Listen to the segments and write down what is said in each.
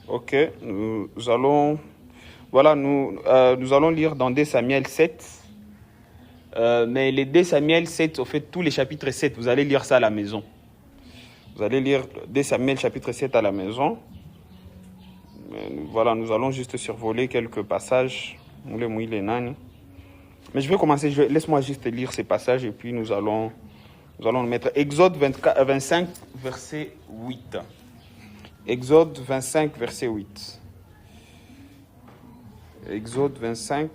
Ok, nous allons... Voilà, nous allons lire dans 2 Samuel 7. Mais les 2 Samuel 7, au fait, tous les chapitres 7, vous allez lire ça à la maison. Vous allez lire 2 Samuel chapitre 7 à la maison. Voilà, nous allons juste survoler quelques passages. Mais je vais commencer, laisse-moi juste lire ces passages et puis nous allons mettre Exode 25, verset 8. Exode 25, verset 8. Exode 25,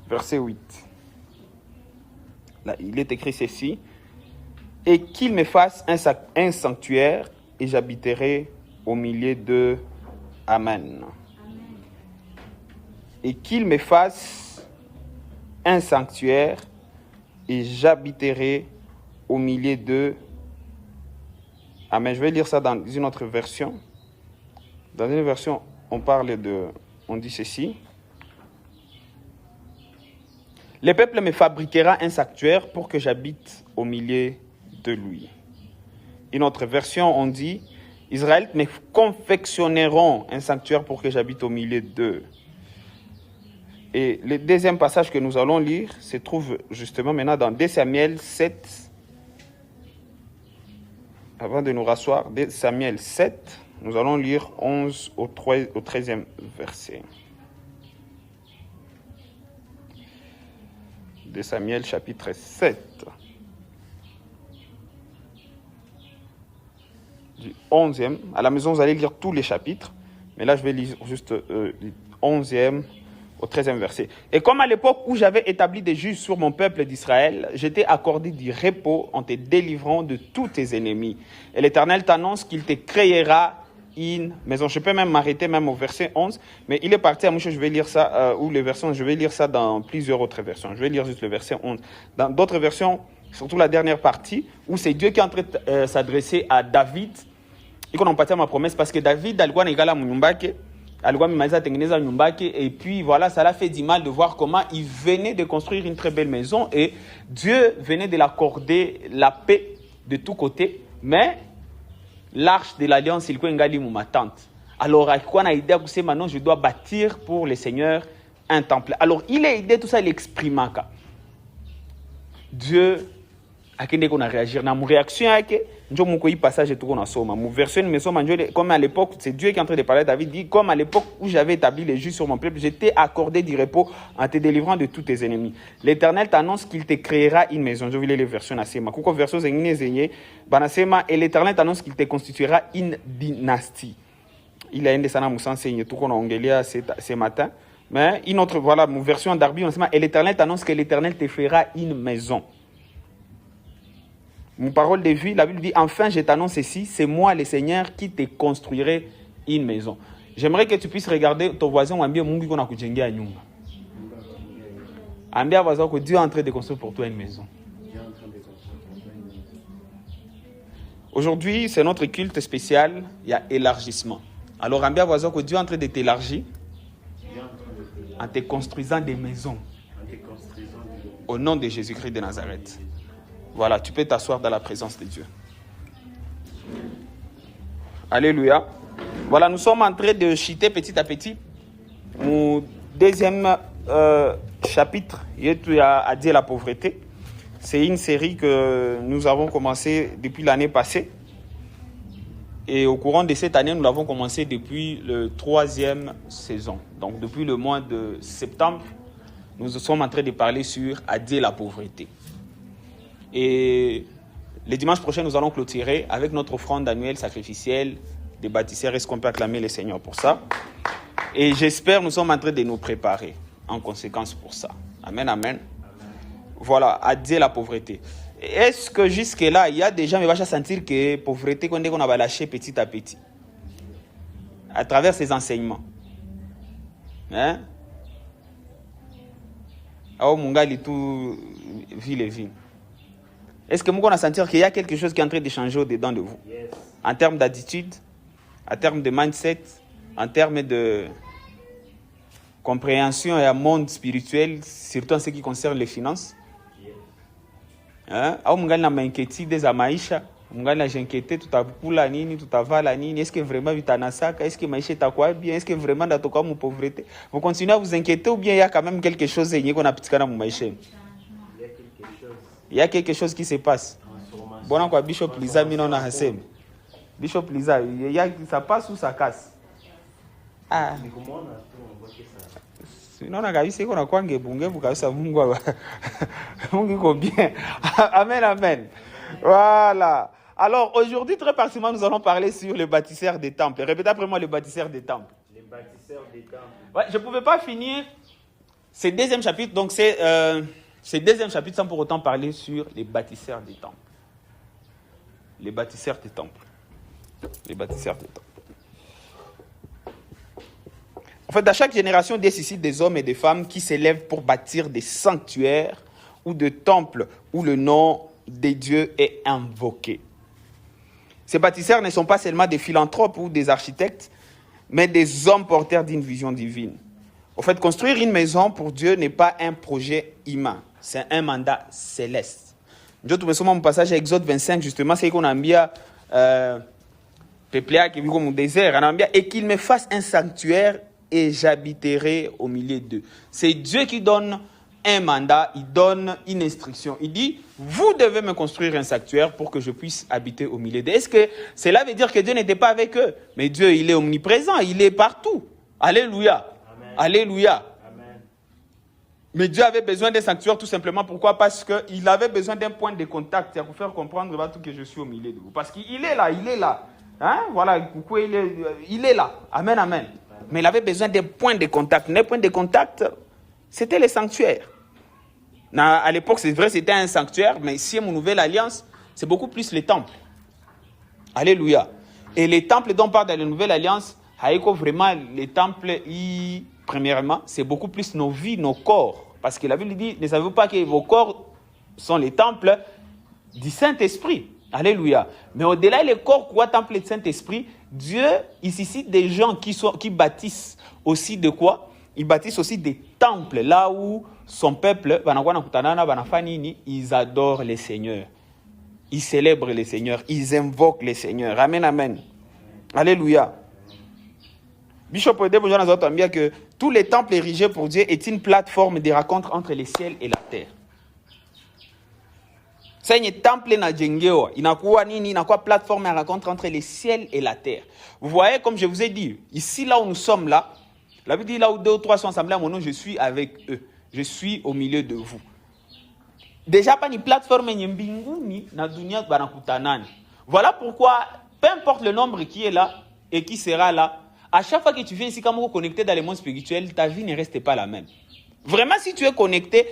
verset 8. Là, il est écrit ceci. Et qu'il me fasse un sanctuaire et j'habiterai au milieu d'eux. Amen. Et qu'il me fasse un sanctuaire et j'habiterai au milieu d'eux. Amen. Je vais lire ça dans une autre version. Dans une version, on dit ceci. Le peuple me fabriquera un sanctuaire pour que j'habite au milieu de lui. Une autre version, on dit, Israël me confectionneront un sanctuaire pour que j'habite au milieu d'eux. Et le deuxième passage que nous allons lire se trouve justement maintenant dans 2 Samuel 7. Avant de nous rasseoir, 2 Samuel 7, nous allons lire 11 au 13e verset. 2 Samuel chapitre 7. Du 11e. À la maison, vous allez lire tous les chapitres. Mais là, je vais lire juste du 11e au 13e verset. Et comme à l'époque où j'avais établi des juges sur mon peuple d'Israël, j'étais accordé du repos en te délivrant de tous tes ennemis. Et l'Éternel t'annonce qu'il te créera une maison. Je peux même m'arrêter même au verset 11, mais il est parti à Mouche, je vais lire ça, ou les versions, je vais lire ça dans plusieurs autres versions. Je vais lire juste le verset 11. Dans d'autres versions, surtout la dernière partie, où c'est Dieu qui est en train de s'adresser à David, et qu'on empatia ma promesse, parce que David, alikuwa negala munyumbake, alikuwa mimaliza tengeneza nyumbake, et puis voilà, ça l'a fait du mal de voir comment il venait de construire une très belle maison, et Dieu venait de l'accorder la paix de tous côtés, mais l'arche de l'alliance, il ngali ma tante. Alors, alikuwa na idée que c'est maintenant, je dois bâtir pour le Seigneur un temple. Alors, il a idée tout ça, il exprime. Dieu a réagi. Dans ma réaction, je me passage et tout qu'on a soma. Mon version me soma, comme à l'époque, c'est Dieu qui est en train de parler. David dit, comme à l'époque où j'avais établi les juges sur mon peuple, j'étais accordé du repos en te délivrant de tous tes ennemis. L'Éternel t'annonce qu'il te créera une maison. Je vais lire les versions nasema. Kuko version zengine zenye banasema et l'Éternel t'annonce qu'il te constituera une dynastie. Il a une de sana musansenye tout qu'on a ongelia ce matin. Mais une autre, voilà, mon version d'Arbi, on sema et l'Éternel t'annonce que l'Éternel te fera une maison. Mon parole de vie, la Bible dit, enfin je t'annonce ceci, c'est moi le Seigneur qui te construirai une maison. J'aimerais que tu puisses regarder ton voisin ou ambia mungu qu'on a kujengé à nyumba. Ambia voisin que Dieu est en train de construire pour toi une maison. Aujourd'hui, c'est notre culte spécial, il y a élargissement. Alors ambia voisin que Dieu est en train de t'élargir en te construisant des maisons. Au nom de Jésus-Christ de Nazareth. Voilà, tu peux t'asseoir dans la présence de Dieu. Alléluia. Voilà, nous sommes en train de chuter petit à petit. Mon deuxième chapitre, à dire la pauvreté. C'est une série que nous avons commencé depuis l'année passée. Et au courant de cette année, nous l'avons commencé depuis le 3e saison. Donc depuis le mois de septembre, nous sommes en train de parler sur à dire la pauvreté. Et le dimanche prochain, nous allons clôturer avec notre offrande annuelle sacrificielle des bâtisseurs. Est-ce qu'on peut acclamer le Seigneur pour ça? Et j'espère nous sommes en train de nous préparer en conséquence pour ça. Amen, amen. Voilà, à dire la pauvreté. Est-ce que jusque-là, il y a des gens qui vont sentir que la pauvreté, qu'on va lâcher petit à petit à travers ces enseignements? Hein? Ah, mon gars, il tout vit les vies. Est-ce que vous allez sentir qu'il y a quelque chose qui est en train de changer au-dedans de vous? Yes. En termes d'attitude, en termes de mindset, en termes de compréhension et un monde spirituel, surtout en ce qui concerne les finances? Hein? Au mungali na mainquiétude des amaisha, Mungana j'inquiété tout à pula nini, tout à vala nini. Est-ce que vraiment vitanasaka? Est-ce que maïché est quoi bien? Est-ce que vraiment d'atoka mon pauvreté? Vous continuez à vous inquiéter ou bien il y a quand même quelque chose qu'on a pitkana mon maïché? Il y a quelque chose qui se passe. Bon, quoi, Bishop Lisa, mi non a hasem. Bishop Lisa, ça passe ou ça casse? Ah. Sinon, on a vu qu'on a quoi que bunge bukasa Mungu Mungu ko bien. Amen, amen. Voilà. Alors, aujourd'hui, très particulièrement, nous allons parler sur le bâtisseur des temples. Répétez après moi, le bâtisseur des temples. Les bâtisseurs des temples. Ouais, je ne pouvais pas finir ce deuxième chapitre, donc c'est deuxième chapitre sans pour autant parler sur les bâtisseurs des temples. Les bâtisseurs des temples. Les bâtisseurs des temples. En fait, à chaque génération, Dieu suscite des hommes et des femmes qui s'élèvent pour bâtir des sanctuaires ou des temples où le nom de Dieu est invoqué. Ces bâtisseurs ne sont pas seulement des philanthropes ou des architectes, mais des hommes porteurs d'une vision divine. En fait, construire une maison pour Dieu n'est pas un projet humain, c'est un mandat céleste. Je trouve souvent mon passage à Exode 25, justement, c'est qu'on a bien peuplé qui vit comme au désert, et qu'il me fasse un sanctuaire et j'habiterai au milieu d'eux. C'est Dieu qui donne un mandat, il donne une instruction. Il dit, vous devez me construire un sanctuaire pour que je puisse habiter au milieu d'eux. Est-ce que cela veut dire que Dieu n'était pas avec eux? Mais Dieu, il est omniprésent, il est partout. Alléluia. Amen. Alléluia. Amen. Mais Dieu avait besoin d'un sanctuaire tout simplement. Pourquoi? Parce qu'il avait besoin d'un point de contact pour faire comprendre que je suis au milieu de vous. Parce qu'il est là, il est là. Hein? Voilà, coucou, il est là. Amen, amen. Mais il avait besoin d'un point de contact. Un point de contact, c'était le sanctuaire. À l'époque, c'est vrai, c'était un sanctuaire, mais ici, mon nouvelle alliance, c'est beaucoup plus les temples. Alléluia. Et les temples dont on parle dans la nouvelle alliance, vraiment, les temples, premièrement, c'est beaucoup plus nos vies, nos corps. Parce que la Bible dit, ne savez-vous pas que vos corps sont les temples du Saint-Esprit. Alléluia. Mais au-delà des corps, quoi, temple du Saint-Esprit, Dieu, il suscite des gens qui bâtissent aussi de quoi? Ils bâtissent aussi des temples, là où son peuple, ils adorent les seigneurs. Ils célèbrent les seigneurs, ils invoquent les seigneurs. Amen, amen. Alléluia. Bishop Odé, bonjour, nous entendons bien que tous les temples érigés pour Dieu est une plateforme de rencontre entre les ciels et la terre. C'est un temple na jengewa. Inakuwa nini? Inakuwa plateforme de rencontre entre les ciels et la terre. Vous voyez, comme je vous ai dit, ici, là où nous sommes là, la Bible dit là où 2 ou 3 sont assemblés à mon nom, je suis avec eux. Je suis au milieu de vous. Déjà, pas une plateforme ni na dunia banakutanani. Voilà pourquoi, peu importe le nombre qui est là et qui sera là, à chaque fois que tu viens ici, comme vous connecté dans le monde spirituel, ta vie ne reste pas la même. Vraiment, si tu es connecté,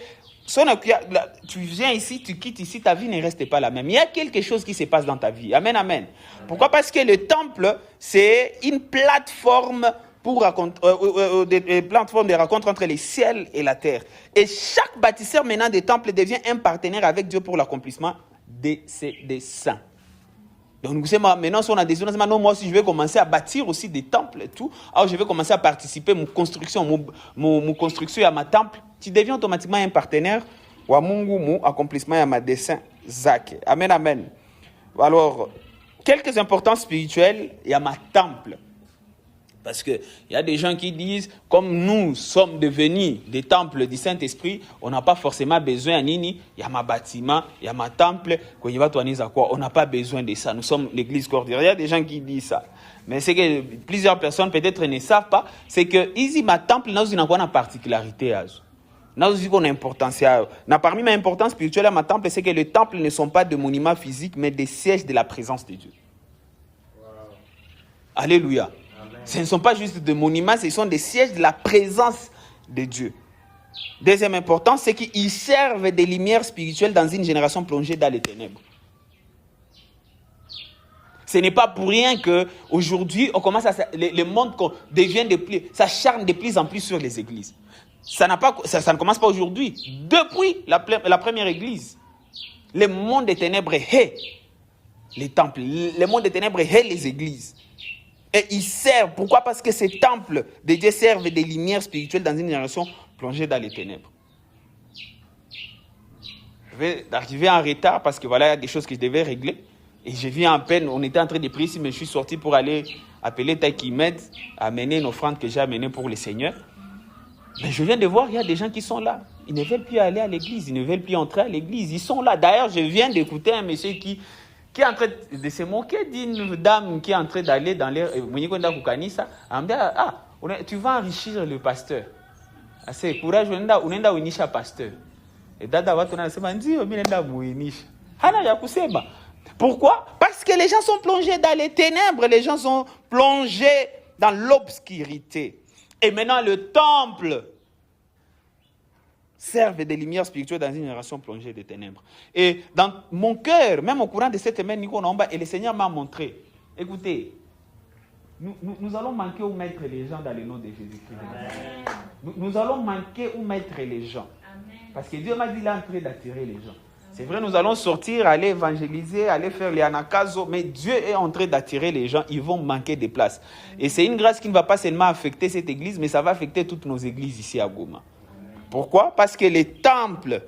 tu viens ici, tu quittes ici, ta vie ne reste pas la même. Il y a quelque chose qui se passe dans ta vie. Amen, amen. Pourquoi? Parce que le temple, c'est une plateforme des plateformes de rencontre entre les ciels et la terre. Et chaque bâtisseur maintenant des temples devient un partenaire avec Dieu pour l'accomplissement de ses desseins. Donc nous savons maintenant, si on a des zones, non, moi aussi je vais commencer à bâtir aussi des temples et tout. Alors je vais commencer à participer à mon construction à ma temple. Tu deviens automatiquement un partenaire ou à mon accomplissement à ma dessein Zach. Amen, amen. Alors, quelques importances spirituelles, il y a ma temple. Parce qu'il y a des gens qui disent, comme nous sommes devenus des temples du Saint-Esprit, on n'a pas forcément besoin nini. Il y a ma bâtiment, il y a ma temple, on n'a pas besoin de ça. Nous sommes l'église cordiale. Il y a des gens qui disent ça. Mais c'est que plusieurs personnes peut-être ne savent pas, c'est que ici, ma temple, nous avons une particularité. Nous avons une importance. Parmi mes importances spirituelles à ma temple, c'est que les temples ne sont pas des monuments physiques, mais des sièges de la présence de Dieu. Wow. Alléluia. Ce ne sont pas juste des monuments, ce sont des sièges de la présence de Dieu. Deuxième importance, c'est qu'ils servent des lumières spirituelles dans une génération plongée dans les ténèbres. Ce n'est pas pour rien qu'aujourd'hui, on commence le monde devient s'acharne de plus en plus sur les églises. Ça ne commence pas aujourd'hui. Depuis la première église, le monde des ténèbres hait les temples. Le monde des ténèbres hait les églises. Et ils servent. Pourquoi? Parce que ces temples de Dieu servent des lumières spirituelles dans une génération plongée dans les ténèbres. Je vais arriver en retard parce que voilà, il y a des choses que je devais régler. Et je viens à peine, on était en train de prier ici, mais je suis sorti pour aller appeler Taïkimed à amener une offrande que j'ai amenée pour le Seigneur. Mais je viens de voir, il y a des gens qui sont là. Ils ne veulent plus aller à l'église, ils ne veulent plus entrer à l'église. Ils sont là. D'ailleurs, je viens d'écouter un monsieur qui est en train de se moquer d'une dame qui est en train d'aller dans l'air. Tu vas enrichir le pasteur. C'est courage, unaenda unisha pasteur. Et dada watu wanasema ndio mimi naenda muinisha. Hana ya kusema. Pourquoi? Parce que les gens sont plongés dans les ténèbres, les gens sont plongés dans l'obscurité. Et maintenant, le temple serve de lumière spirituelle dans une génération plongée des ténèbres. Et dans mon cœur, même au courant de cette semaine, Nico Nomba, et le Seigneur m'a montré, écoutez, nous allons manquer où mettre les gens dans le nom de Jésus-Christ. Nous allons manquer où mettre les gens. Parce que Dieu m'a dit, il est en train d'attirer les gens. C'est vrai, nous allons sortir, aller évangéliser, aller faire les anakazo, mais Dieu est en train d'attirer les gens, ils vont manquer de place. Et c'est une grâce qui ne va pas seulement affecter cette église, mais ça va affecter toutes nos églises ici à Goma. Pourquoi? Parce que les temples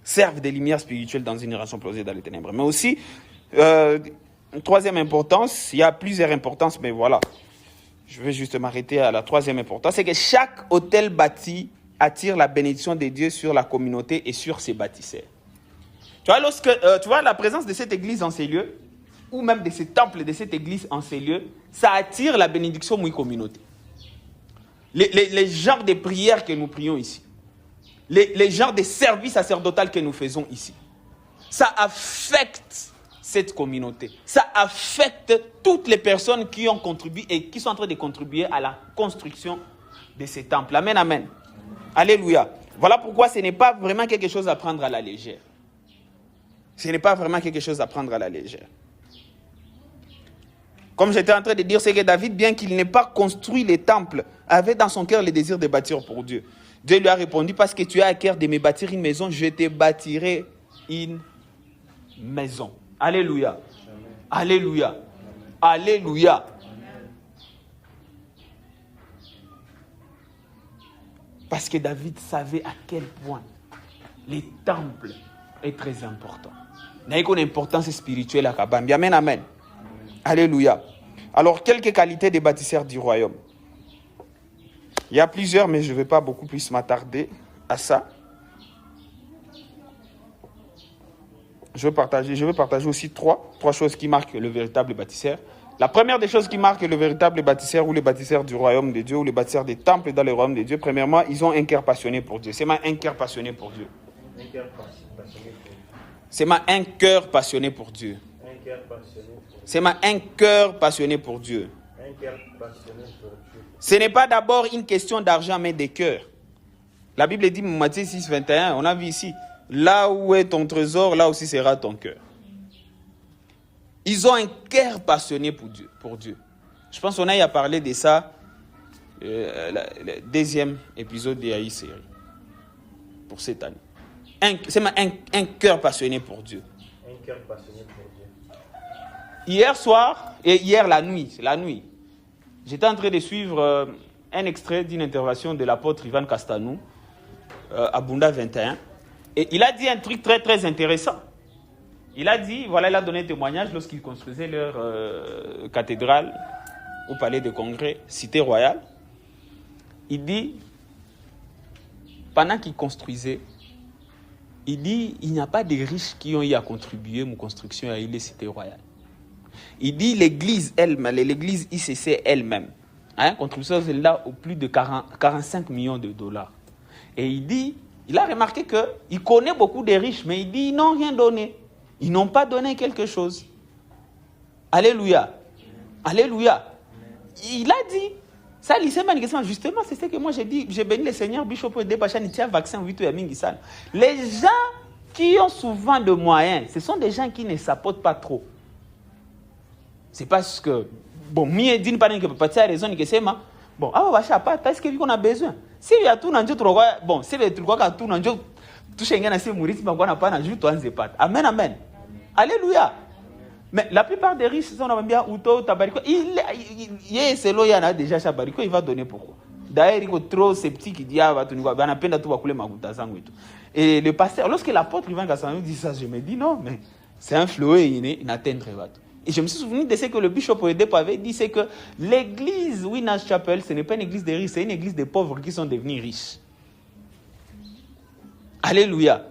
servent des lumières spirituelles dans une génération plongée dans les ténèbres. Mais aussi, troisième importance, il y a plusieurs importances, mais voilà, je vais juste m'arrêter à la troisième importance, c'est que chaque hôtel bâti attire la bénédiction de Dieu sur la communauté et sur ses bâtisseurs. Tu vois, tu vois la présence de cette église en ces lieux, ou même de ce temple, de cette église en ces lieux, ça attire la bénédiction de la communauté. Les genres de prières que nous prions ici, les genres de services sacerdotal que nous faisons ici, ça affecte cette communauté. Ça affecte toutes les personnes qui ont contribué et qui sont en train de contribuer à la construction de ces temples. Amen, amen. Alléluia. Voilà pourquoi ce n'est pas vraiment quelque chose à prendre à la légère. Ce n'est pas vraiment quelque chose à prendre à la légère. Comme j'étais en train de dire, c'est que David, bien qu'il n'ait pas construit les temples, avait dans son cœur le désir de bâtir pour Dieu. Dieu lui a répondu, parce que tu as à cœur de me bâtir une maison, je te bâtirai une maison. Alléluia. Alléluia. Alléluia. Parce que David savait à quel point les temples est très important. Il y a une importance spirituelle à Kabambi. Amen, amen. Alléluia. Alors, quelques qualités des bâtisseurs du royaume. Il y a plusieurs, mais je ne vais pas beaucoup plus m'attarder à ça. Je vais partager aussi trois choses qui marquent le véritable bâtisseur. La première des choses qui marque le véritable bâtisseur ou les bâtisseurs du royaume de Dieu ou les bâtisseurs des temples dans le royaume de Dieu, premièrement, ils ont un cœur passionné pour Dieu. C'est ma un cœur passionné pour Dieu. C'est ma un cœur passionné pour Dieu. C'est ma un cœur passionné pour Dieu. Ce n'est pas d'abord une question d'argent, mais de cœur. La Bible dit, Matthieu 6, 21, on a vu ici, là où est ton trésor, là aussi sera ton cœur. Ils ont un cœur passionné pour Dieu. Je pense qu'on a parlé de ça le deuxième épisode de la série pour cette année. C'est un cœur passionné pour Dieu. Un cœur passionné pour Dieu. Hier soir et hier la nuit, j'étais en train de suivre un extrait d'une intervention de l'apôtre Ivan Castanou à Bunda 21 et il a dit un truc très très intéressant. Il a dit, voilà, il a donné témoignage lorsqu'ils construisaient leur cathédrale au palais de congrès, cité royale. Il dit, pendant qu'ils construisaient, il dit, il n'y a pas de riches qui ont eu à contribuer à ma construction à la cité royale. Il dit, l'église elle-même, l'église ICC elle-même, contribution là au plus de 45 millions de dollars. Et il dit, il a remarqué qu'il connaît beaucoup de riches, mais il dit, ils n'ont rien donné. Ils n'ont pas donné quelque chose. Alléluia. Alléluia. Il a dit, ça, justement, c'est ce que moi j'ai dit. J'ai béni le Seigneur, Bishop et Débachan, il tient vaccin, les gens qui ont souvent de moyens, ce sont des gens qui ne s'apportent pas trop. C'est parce que, bon, mieux d'une part, que peut-être raison, que c'est ma. Bon, est-ce qu'on a besoin? Si il y a tout dans le bon, si il y a tout dans le tout chacun a ses mourir, on n'a pas d'ajouter un zépat. Amen, amen. Alléluia. Mais la plupart des riches, on a bien Outo, Tabariko. Il est selon il y en a déjà Tabariko, il va donner pourquoi. D'ailleurs, il est trop sceptique, il dit ah, on a peine à tout couler ma goutte à sang et tout. Et le pasteur, lorsque l'apôtre Ivan Gassanou dit ça, je me dis non, mais C'est un fléau inatteindre. Et je me suis souvenu de ce que le bishop Oyedepo avait dit, c'est que l'église Winners Chapel, ce n'est pas une église des riches, c'est une église des pauvres qui sont devenus riches. Alléluia.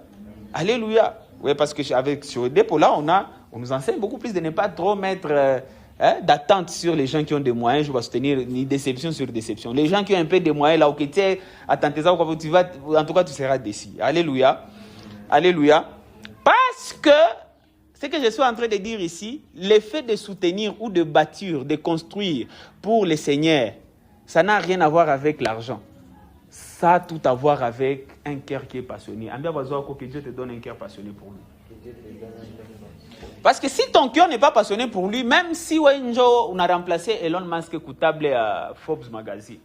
Alléluia. Oui, parce que avec sur Oyedepo, là, on nous enseigne beaucoup plus de ne pas trop mettre d'attente sur les gens qui ont des moyens. Je vais soutenir ni déception sur déception. Les gens qui ont un peu de moyens, là, ok, tu es attenté ça, tu vas, en tout cas, tu seras déçu. Alléluia. Alléluia. Parce que, ce que je suis en train de dire ici, l'effet de soutenir ou de bâtir, de construire pour le Seigneur, ça n'a rien à voir avec l'argent. Ça a tout à voir avec un cœur qui est passionné. Que Dieu te donne un cœur passionné pour lui. Parce que si ton cœur n'est pas passionné pour lui, même si on a remplacé Elon Musk coupable à Forbes Magazine,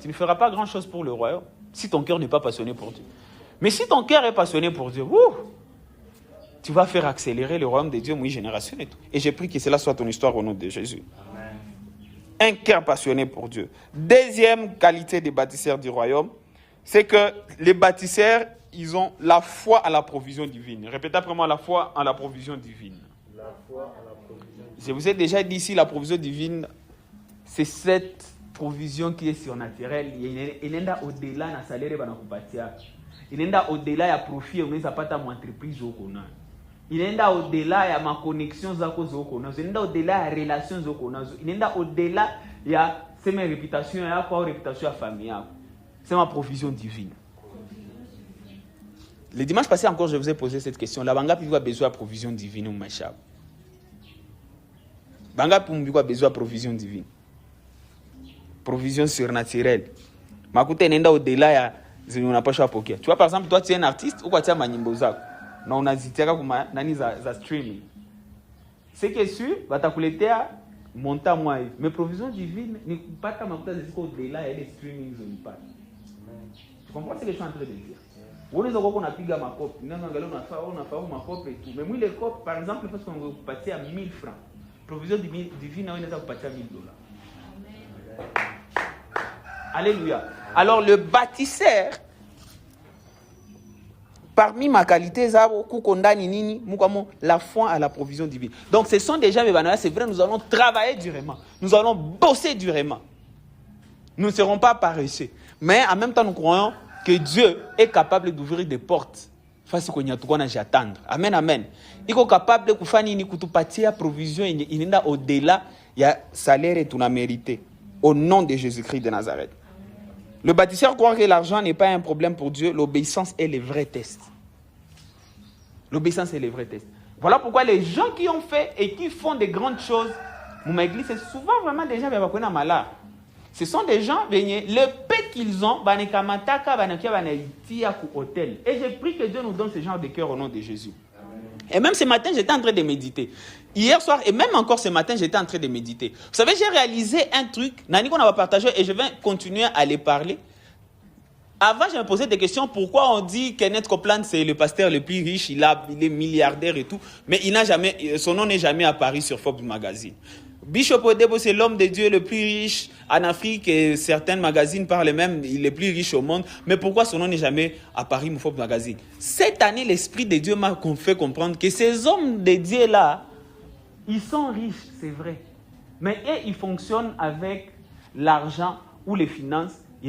tu ne feras pas grand-chose pour le royaume si ton cœur n'est pas passionné pour Dieu. Mais si ton cœur est passionné pour Dieu, tu vas faire accélérer le royaume de Dieu, génération et tout. Et j'ai pris que cela soit ton histoire au nom de Jésus. Amen. Un cœur passionné pour Dieu. Deuxième qualité des bâtisseurs du royaume, c'est que les bâtisseurs, ils ont la foi à la provision divine. Répétez après moi, la foi à la provision divine. La foi à la provision divine. Je vous ai déjà dit ici, la provision divine, c'est cette provision qui est surnaturelle. Il est au-delà de salaire il est au-delà de profit, on n'a pas mon entreprise. Il est au-delà de ma connexion, il est au-delà de relations, il est au-delà de ma réputation, réputation famille. C'est ma provision divine. Le dimanche passé encore, je vous ai posé cette question. La banga a besoin de provision divine ou machab. Banga a besoin de provision divine. Provision surnaturelle. Ma coûte est au-delà de on n'a pas choix poker. Tu vois, par exemple, toi, tu es un artiste ou quoi tu es un manimboza. Non, on a dit za streaming. C'est que sûr, va t'accouler monta moi. Mais provision divine, n'est pas ta makuta au-delà et les streamings ou pas. Tu comprends ce que je suis en train de dire? On est au a piga ma copie. On a fait ma copie et tout. Mais moi, les copes, par exemple, parce qu'on va passer à 1000 francs. Provision divine, on est à passer à $1000. Alléluia. Alors, le bâtisseur, parmi ma qualité, la foi à la provision divine. Donc, ce sont des gens, c'est vrai, nous allons travailler durement. Nous allons bosser durement. Nous ne serons pas paresseux. Mais en même temps, nous croyons que Dieu est capable d'ouvrir des portes. Face qu'on y a tout qu'on a j'attendre. Amen, amen. Il est capable de faire une provision. Il est au-delà, il y a salaire et tout a mérité. Au nom de Jésus-Christ de Nazareth. Le bâtisseur croit que l'argent n'est pas un problème pour Dieu. L'obéissance est le vrai test. L'obéissance est le vrai test. Voilà pourquoi les gens qui ont fait et qui font des grandes choses, mon église, c'est souvent vraiment des gens qui ont malade. Ce sont des gens, le paix qu'ils ont, hôtel. Et j'ai pris que Dieu nous donne ce genre de cœur au nom de Jésus. Et même ce matin, j'étais en train de méditer. Hier soir, et même encore ce matin, j'étais en train de méditer. Vous savez, j'ai réalisé un truc, Nani, qu'on va partager, et je vais continuer à les parler. Avant, je me posais des questions. Pourquoi on dit que Kenneth Copeland, c'est le pasteur le plus riche, il est milliardaire et tout, mais son nom n'est jamais apparu sur Forbes Magazine. Bishop Oyedepo, c'est l'homme de Dieu le plus riche en Afrique, et certains magazines parlent même, il est le plus riche au monde. Mais pourquoi son nom n'est jamais apparu sur Forbes Magazine? Cette année, l'Esprit de Dieu m'a fait comprendre que ces hommes de Dieu-là, ils sont riches, c'est vrai. Mais ils fonctionnent avec l'argent ou les finances. Ce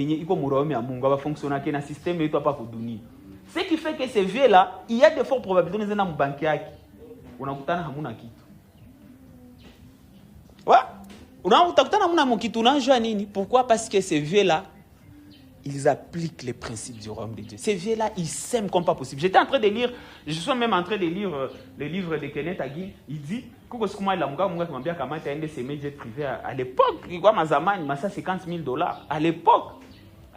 qui fait que ces vieux-là, il y a de fortes probabilités qu'ils sont banquiers. Pourquoi? Parce que ces vieux-là, ils appliquent les principes du royaume de Dieu. Ces vieux-là, ils s'aiment comme pas possible. Je suis même en train de lire le livre de Kenneth Hagin. Il dit, à l'époque, ça $50,000. À l'époque,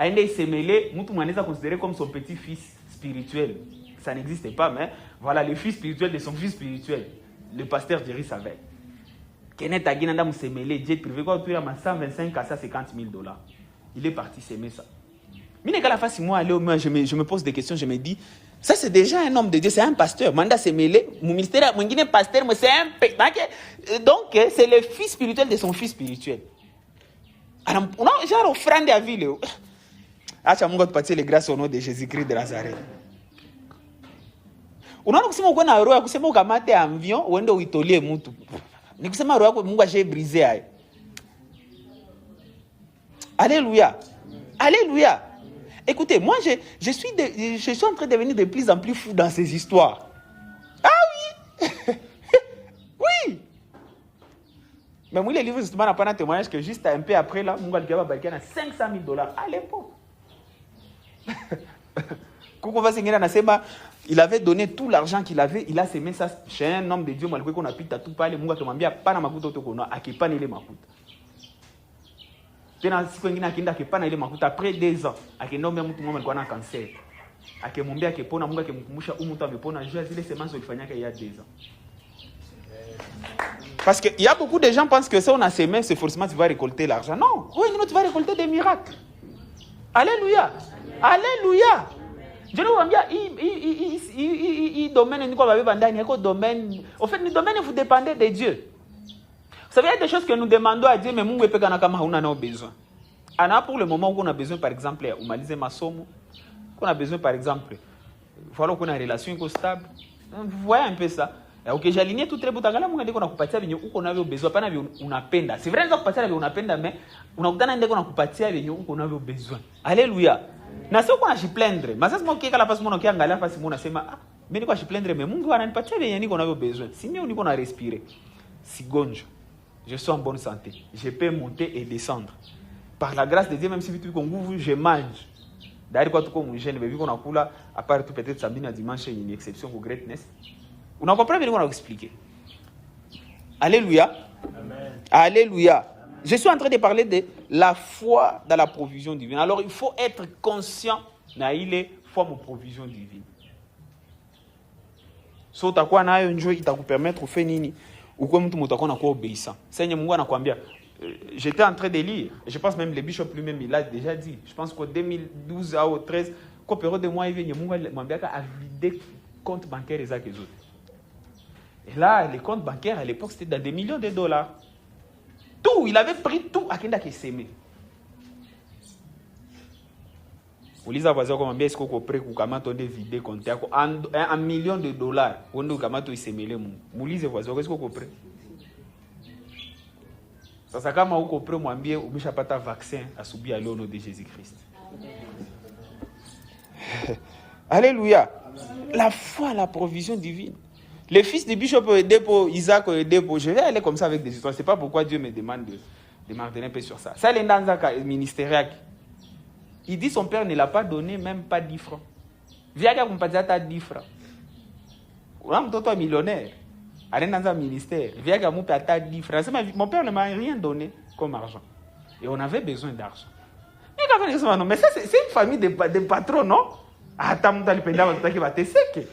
il s'est mêlé, considéré comme son petit-fils spirituel. Ça n'existait pas, mais voilà, le fils spirituel de son fils spirituel. Le pasteur Jerry savait. Kenneth Hagin s'est mêlé, jet privé, quoi, il a 125 à $50,000. Il est parti s'aimer ça. Mais je me pose des questions, je me dis, ça c'est déjà un homme de Dieu, c'est un pasteur. Manda s'est mêlé, mon ministère, mon guinéen pasteur, c'est un donc c'est le fils spirituel de son fils spirituel. Alors, genre offrande à ville. Ah, tu as partir les grâces au nom de Jésus-Christ de Nazareth. Unaona kusema uko na roho ya kusema ukamate avion uende uitolie mtu. Ni kusema roho yako Mungu ashe briser hai. Alléluia. Alléluia. Écoutez, moi je suis en train de devenir de plus en plus fou dans ces histoires. Ah oui. Oui. Mais moi, les livres, justement, n'a pas un témoignage que juste un peu après, là, Mungu alikuwa bariki na $500,000 à l'époque. Koukou va s'engager nasema, il avait donné tout l'argent qu'il avait, il a semé ça chez un homme de Dieu, malgré qu'on a pita tout parler, Mungu akamwambia pana makuta utokona, akipana ile makuta. Tena siku nyingine akienda akipana ile makuta après 2 ans, akinomba mtu mmoja alikuwa na cancer. Akimwambia akipona, Mungu akimkumbusha mtu amepona, jua zile semences ulifanyaka il y a 2 ans. Parce qu'il y a beaucoup de gens qui pensent que si on a semé, c'est forcément tu vas récolter l'argent. Non, oui, tu vas récolter des miracles. Alléluia. Alléluia. Je vous dis, il domaine, au fait, le domaine, vous dépendez de Dieu. Vous savez, il y a des choses que nous demandons à Dieu, mais nous on a besoin. Pour le moment où on a besoin, par exemple, qu'on a besoin, par exemple, il faut qu'on ait une relation stable. Vous voyez un peu ça. Ok, j'ai aligné tout très bien. Mungu ndiko nakupatia venye uko navyo besoin, pana vile unapenda. C'est vrai ndio kupatia vile unapenda, mais unakutana ndiko nakupatia venye uko navyo besoin. Alléluia. Na sio kwa jiplendre. Mais sasa mkieka la face mwana ukiangalia face mwana unasema ah, mimi niko jiplendre mais Mungu ananipatia venye niko navyo besoin. Si mimi niko na respirer. Sigonjo. Je suis en bonne santé. Je peux monter et descendre. Par la grâce de Dieu, même si vitu viko nguvu, je mange. D'ailleurs quoi tout comme jeune bébé qu'on a kula à part tout peut-être samedi na dimanche une exception pour greatness. On a compris ce qu'on a expliqué. Alléluia. Amen. Alléluia. Je suis en train de parler de la foi dans la provision divine. Alors, il faut être conscient qu'il est foi de provision divine. So, tu as un jour qui t'a permettre de faire nini ou comme tu m'as obéissant. Seigneur Mungu anakuambia. J'étais en train de lire. Je pense même le bishop lui-même il l'a déjà dit. Je pense qu'en 2012 à 2013, quand période de mois il vient Mungu m'a dit à vider compte bancaire et ça que autres. Et là, les comptes bancaires, à l'époque, c'était dans des millions de dollars. Tout, il avait pris tout à Kenda qui s'aimait. Vous lisez à voisin comment bien est-ce qu'on prend pour kamato de vider compte $1 million. On dit kamato il s'aimait les mou. Vous lisez à voisin qu'est-ce qu'on prend? Ça ça kama uko prend moi bien ou misha pata vaccin à subir à l'eau de Jésus-Christ. Alléluia. La foi, la provision divine. Le fils du bishop Depo, Isaac Depo, je vais aller comme ça avec des histoires. Ce n'est pas pourquoi Dieu me demande de m'ordonner un peu sur ça. Ça, le ministère, il dit son père ne l'a pas donné même pas 10 francs. Viens qu'on pas dire 10 francs. On a un millionnaire. Il est dans un ministère. Viens qu'on pas 10 francs. Mon père ne m'a rien donné comme argent. Et on avait besoin d'argent. Mais ça, c'est une famille de patrons, non? Attends, qui va te séquer.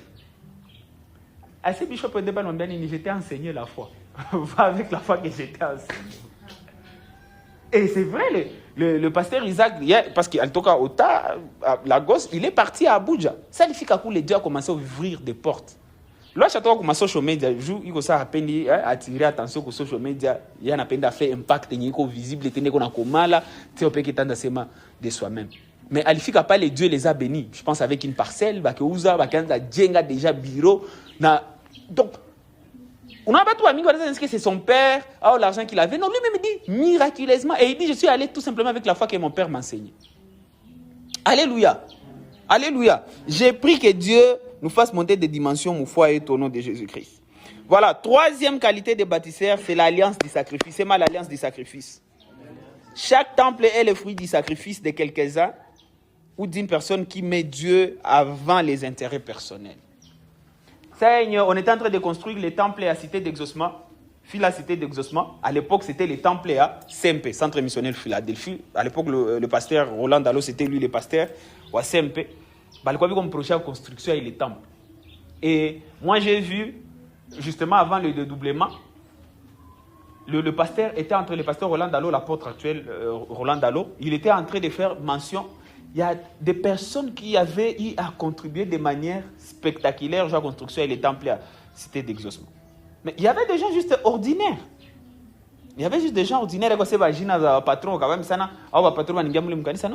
À ce bishop de Banondani, j'étais enseigné la foi. Va avec la foi que j'étais enseigné. Et c'est vrai, le pasteur Isaac, parce qu'en tout cas, la gosse, il est parti à Abuja. Ça signifie qu'à coup, les dieux ont commencé à ouvrir des portes. Là, chaque fois qu'on a social media, il faut attirer attention aux social media. Il y a un appel d'affaires impact, il y a visible, il y a un comala, il y a un de soi-même. Mais Alifika pas les dieux les a bénis. Je pense avec une parcelle, bah que Ouza, bah quand Djenga déjà bureau, donc on a pas tout ami que c'est son père, l'argent qu'il avait. Non, lui-même dit miraculeusement et il dit je suis allé tout simplement avec la foi que mon père m'a enseigné. Alléluia. Alléluia. J'ai pris que Dieu nous fasse monter des dimensions mon foi est au nom de Jésus-Christ. Voilà, troisième qualité des bâtisseurs, c'est l'alliance du sacrifice. C'est mal l'alliance du sacrifice. Chaque temple est le fruit du sacrifice de quelques-uns ou d'une personne qui met Dieu avant les intérêts personnels. Seigneur, on était en train de construire les temples à la cité d'exaucement. La cité d'exaucement, à l'époque, c'était les temples à CMP, Centre Missionnel Philadelphie. À l'époque, le pasteur Roland Dallot, c'était lui le pasteur à CMP. Il y avait un projet de construction et les temples. Et moi, j'ai vu, justement, avant le dédoublement, le pasteur était entre le pasteur Roland Dallot, l'apôtre actuel Roland Dallot, il était en train de faire mention. Il y a des personnes qui avaient eu à contribuer de manière spectaculaire à la construction et les temples à la cité d'exaucement. Mais il y avait des gens juste ordinaires. Il y avait juste des gens ordinaires. Non,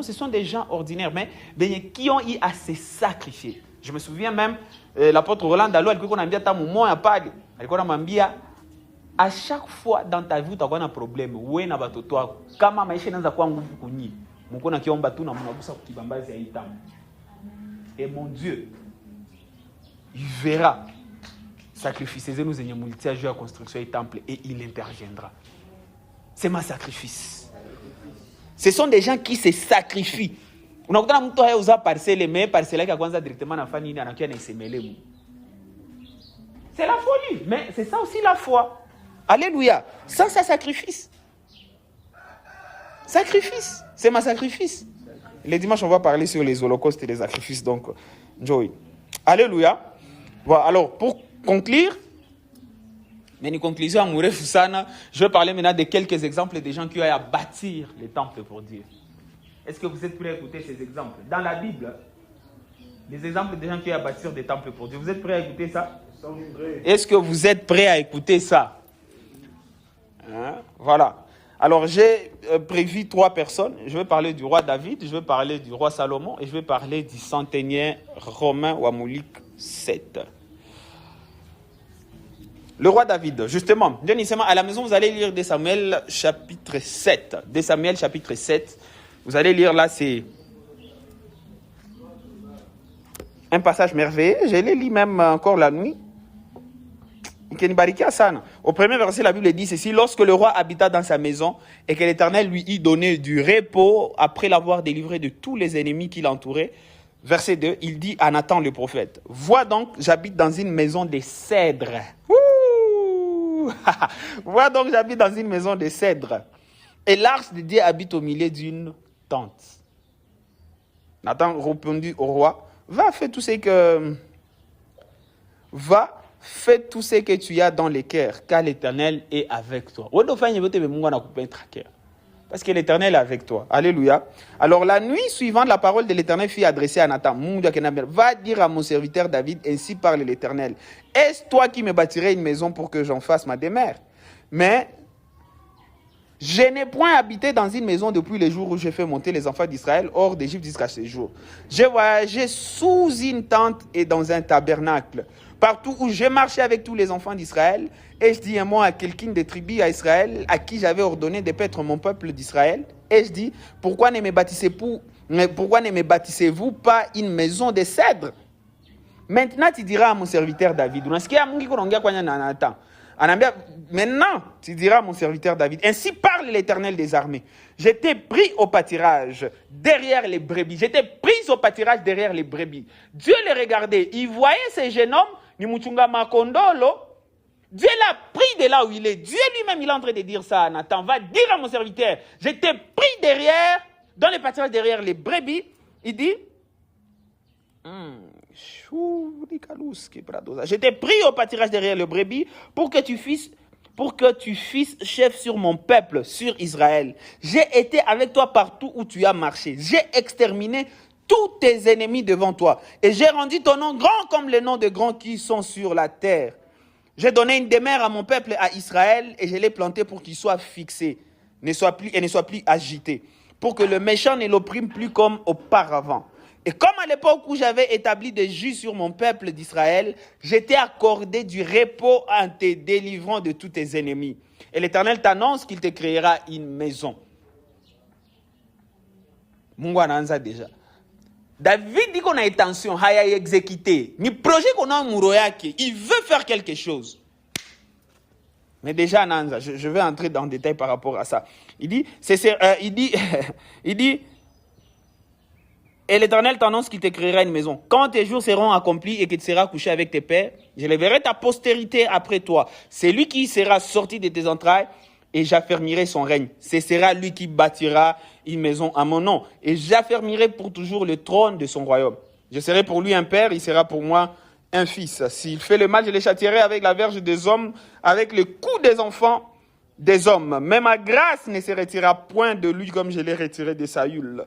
ce sont des gens ordinaires, mais qui ont eu à se sacrifier. Je me souviens même, l'apôtre Roland Dalo, à chaque fois dans ta vie, tu as un problème. Et mon Dieu, il verra sacrifier nous à la construction du temple et il interviendra. C'est ma sacrifice. Ce sont des gens qui se sacrifient. C'est la folie, mais c'est ça aussi la foi. Alléluia. Ça sacrifice. Sacrifice. C'est ma sacrifice. Les dimanches, on va parler sur les holocaustes et les sacrifices. Donc, Joey. Alléluia. Voilà, alors, pour conclure, mais une conclusion amoureuse, je vais parler maintenant de quelques exemples des gens qui ont à bâtir les temples pour Dieu. Est-ce que vous êtes prêts à écouter ces exemples? Dans la Bible, les exemples des gens qui ont à bâtir des temples pour Dieu. Vous êtes prêts à écouter ça? Est-ce que vous êtes prêts à écouter ça? Hein? Voilà. Alors, j'ai prévu 3 personnes. Je vais parler du roi David, je vais parler du roi Salomon et je vais parler du centenier romain Wamoulik 7. Le roi David, justement, à la maison, vous allez lire 2 Samuel chapitre 7. 2 Samuel chapitre 7. Vous allez lire là, c'est un passage merveilleux. Je l'ai lu même encore la nuit. Au premier verset, la Bible dit ceci: lorsque le roi habita dans sa maison et que l'Éternel lui eut donné du repos après l'avoir délivré de tous les ennemis qui l'entouraient. Verset 2, il dit à Nathan le prophète: vois donc, j'habite dans une maison de cèdre. Vois donc, j'habite dans une maison de cèdre. Et l'arche de Dieu habite au milieu d'une tente. Nathan répondit au roi: fais tout ce que tu as dans les cœurs, car l'Éternel est avec toi. Parce que l'Éternel est avec toi. Alléluia. Alors la nuit suivante, la parole de l'Éternel fut adressée à Nathan. Va dire à mon serviteur David, ainsi parle l'Éternel: est-ce toi qui me bâtirais une maison pour que j'en fasse ma demeure? Mais je n'ai point habité dans une maison depuis le jour où j'ai fait monter les enfants d'Israël hors d'Égypte jusqu'à ce jour. J'ai voyagé sous une tente et dans un tabernacle, partout où j'ai marché avec tous les enfants d'Israël. Et je dis un mot à quelqu'un des tribus à Israël, à qui j'avais ordonné de paître mon peuple d'Israël. Et je dis: pourquoi ne me bâtissez-vous pas une maison de cèdre? Maintenant, tu diras à mon serviteur David. Maintenant, tu diras à mon serviteur David: ainsi parle l'Éternel des armées. J'étais pris au pâturage derrière les brebis. J'étais pris au pâturage derrière les brebis. Dieu les regardait. Il voyait ce jeune homme, Nimuchunga Makondolo. Dieu l'a pris de là où il est. Dieu lui-même, il est en train de dire ça à Nathan. Va dire à mon serviteur: j'étais pris derrière, dans les pâturages derrière les brebis. Il dit: j'étais pris au pâturage derrière le brebis pour que tu fisses chef sur mon peuple, sur Israël. J'ai été avec toi partout où tu as marché. J'ai exterminé tous tes ennemis devant toi. Et j'ai rendu ton nom grand comme les noms de grands qui sont sur la terre. J'ai donné une demeure à mon peuple, à Israël, et je l'ai planté pour qu'il soit fixé, ne soit plus agité, pour que le méchant ne l'opprime plus comme auparavant. Et comme à l'époque où j'avais établi des juges sur mon peuple d'Israël, j'étais accordé du repos en te délivrant de tous tes ennemis. Et l'Éternel t'annonce qu'il te créera une maison. Mungu anaanza déjà. David dit qu'on a intention, haya exécuté. Ni projet qu'on a en Muroyake, il veut faire quelque chose. Mais déjà, Ananza, je vais entrer dans le détail par rapport à ça. Il dit, et l'Éternel t'annonce qu'il te créera une maison. Quand tes jours seront accomplis et que tu seras couché avec tes pères, je leverai ta postérité après toi. C'est lui qui sera sorti de tes entrailles et j'affermirai son règne. Ce sera lui qui bâtira une maison à mon nom. Et j'affermirai pour toujours le trône de son royaume. Je serai pour lui un père, il sera pour moi un fils. S'il fait le mal, je le châtierai avec la verge des hommes, avec le coup des enfants des hommes. Mais ma grâce ne se retirera point de lui comme je l'ai retiré de Saül,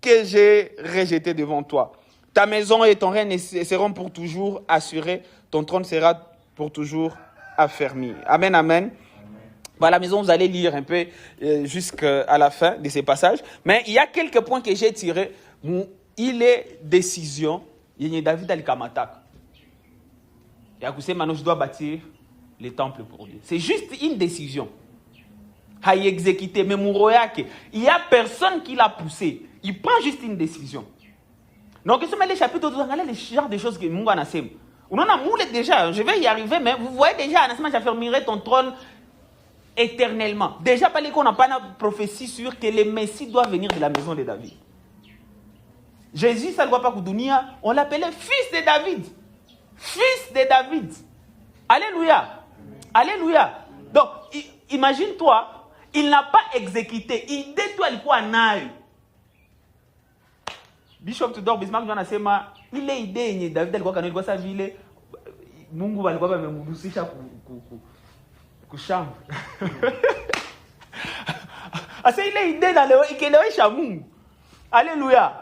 que j'ai rejeté devant toi. Ta maison et ton règne seront pour toujours assurés. Ton trône sera pour toujours affermi. Amen, amen. À la maison, vous allez lire un peu jusqu'à la fin de ces passages. Mais il y a quelques points que j'ai tirés où il est décision Il y a David al-Kamatak. Et à Koussé, maintenant, je dois bâtir les temples pour Dieu. C'est juste une décision. À y exécuter. Mais il n'y a personne qui l'a poussé. Il prend juste une décision. Donc, si les chapitres, vous regardez les genres de choses que Mungu a fait. On en a moulé déjà. Je vais y arriver, mais vous voyez déjà, Anasima, j'affermirai ton trône éternellement. Déjà, pas qu'on n'a pas une prophétie sur que le Messie doit venir de la maison de David. Jésus, ça ne doit pas Koudunia, on l'appelait fils de David. Fils de David. Alléluia. Alléluia. Donc, imagine-toi, il n'a pas exécuté. Il détoile quoi naï. Bishop Tudor Bismarck anasema ile idée yenye David alikuwa kanilikuwa sa vile Mungu alikuwa amemrudisha kushamba. Asa ile idée na leo ikelewesha Mungu. Alléluia.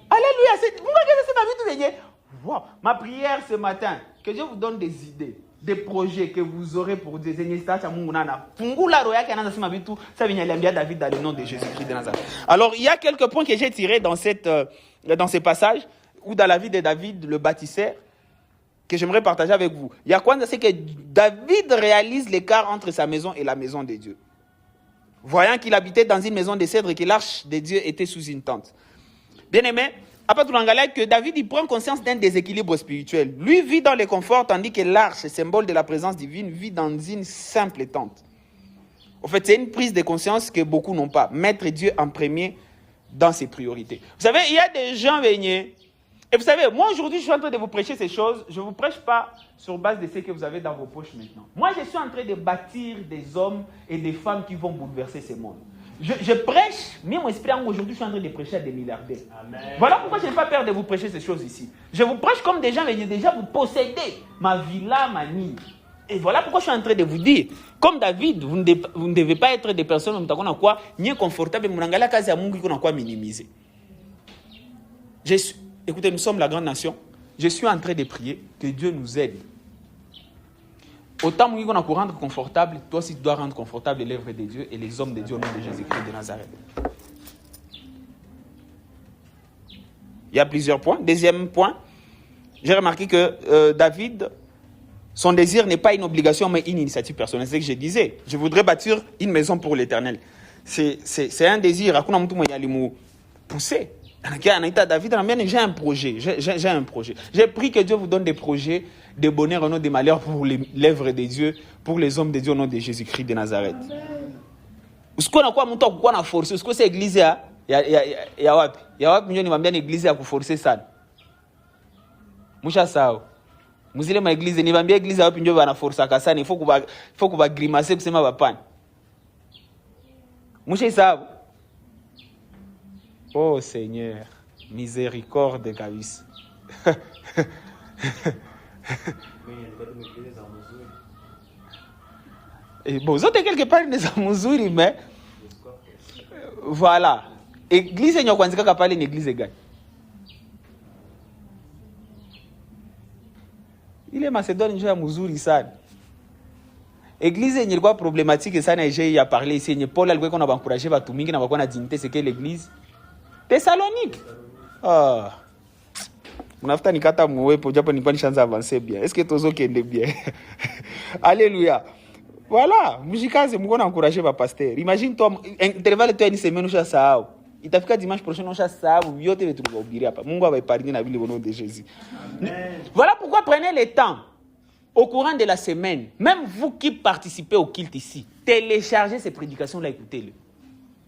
Alléluia. C'est Mungu anasema vitu vyenye. Wow. Ma prière ce matin, que Dieu vous donne des idées, des projets que vous aurez pour Dieu. David dans le nom de Jésus-Christ de Nazareth. Alors, il y a quelques points que j'ai tirés dans ces passages, ou dans la vie de David, le bâtisseur, que j'aimerais partager avec vous. Il y a quoi? C'est que David réalise l'écart entre sa maison et la maison de Dieu. Voyant qu'il habitait dans une maison de cèdre et que l'arche de Dieu était sous une tente. Bien aimé, après tout que David il prend conscience d'un déséquilibre spirituel. Lui vit dans le confort tandis que l'arche, symbole de la présence divine, vit dans une simple tente. En fait, c'est une prise de conscience que beaucoup n'ont pas. Mettre Dieu en premier dans ses priorités. Vous savez, il y a des gens venus. Et vous savez, moi aujourd'hui, je suis en train de vous prêcher ces choses. Je ne vous prêche pas sur base de ce que vous avez dans vos poches maintenant. Moi, je suis en train de bâtir des hommes et des femmes qui vont bouleverser ce monde. Je prêche, mais mon esprit, aujourd'hui, je suis en train de prêcher à des milliardaires. Amen. Voilà pourquoi je n'ai pas peur de vous prêcher ces choses ici. Je vous prêche comme des gens, mais déjà vous possédez ma villa, ma nid. Et voilà pourquoi je suis en train de vous dire, comme David, vous ne devez pas être des personnes qui ont quoi, ni confortable, mais minimiser. Écoutez, nous sommes la grande nation. Je suis en train de prier que Dieu nous aide. Autant qu'on a rendre confortable, toi aussi tu dois rendre confortable les lèvres de Dieu et les hommes de Dieu au nom de Jésus-Christ de Nazareth. Il y a plusieurs points. Deuxième point, j'ai remarqué que David, son désir n'est pas une obligation, mais une initiative personnelle. C'est ce que je disais. Je voudrais bâtir une maison pour l'Éternel. C'est un désir. Poussé. David, j'ai un projet. J'ai un projet. J'ai pris que Dieu vous donne des projets de bonheur au nom des malheurs pour les lèvres de Dieu, pour les hommes de Dieu au nom de Jésus-Christ de Nazareth. Ce qu'on a quoi, mon temps, quoi, on a forcé. Ce que c'est l'église, il y a bien l'église à forcer ça. Moucha sao. Musile ma église, ni va bien église à opinion va na forcer ça. Il faut qu'on va grimacer que c'est ma papa. Moucha sao. Oh Seigneur, miséricorde Kavis. Et bon, vous êtes quelque part des Amouzouri, mais voilà. Église est une parler une église égale. Il est Macédoine, il est Amouzouri, ça. Église est une problématique, ça, j'ai à parler ici. Paul a qu'on a encouragé, tout le monde a dignité, c'est que l'église. Thessalonique. Ah. Mnafuta nikata muwepo japo nipani chanza avancer bien. Est-ce que tozo kende bien? Alléluia. Voilà, mjikaze mko encourager ba pasteur. Imagine toi intervalle toi une semaine usha sahau. Itafika dimanche prochain usha sahau vyote vitu tunahubiria hapa. Mungu awabariki na vile au nom de Jésus. Amen. Voilà pourquoi prenez le temps au courant de la semaine, même vous qui participez au culte ici, téléchargez ces prédications là, écoutez-le.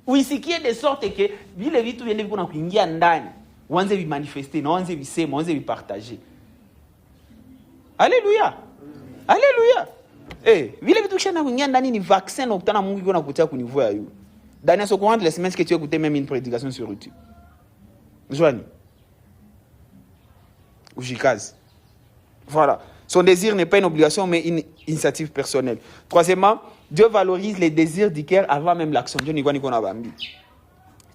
Ou ici qui est de sorte que vile vitu vile viko na kuingia ndani, wanze vi manifester, na wanze vi sema, wanze vi partager. Alléluia. Alléluia. Vile vitu kisha na kuingia ndani ni vaccin na kutana Mungu iko na kutia ku niveau ya yu. Dans ce courant de la semaine que tu écoutes même une prédication sur YouTube. Joanie. Ou jikaze. Voilà. Son désir n'est pas une obligation, mais une initiative personnelle. Troisièmement, Dieu valorise les désirs du cœur avant même l'action. Dieu n'y voit ni qu'on a bambi.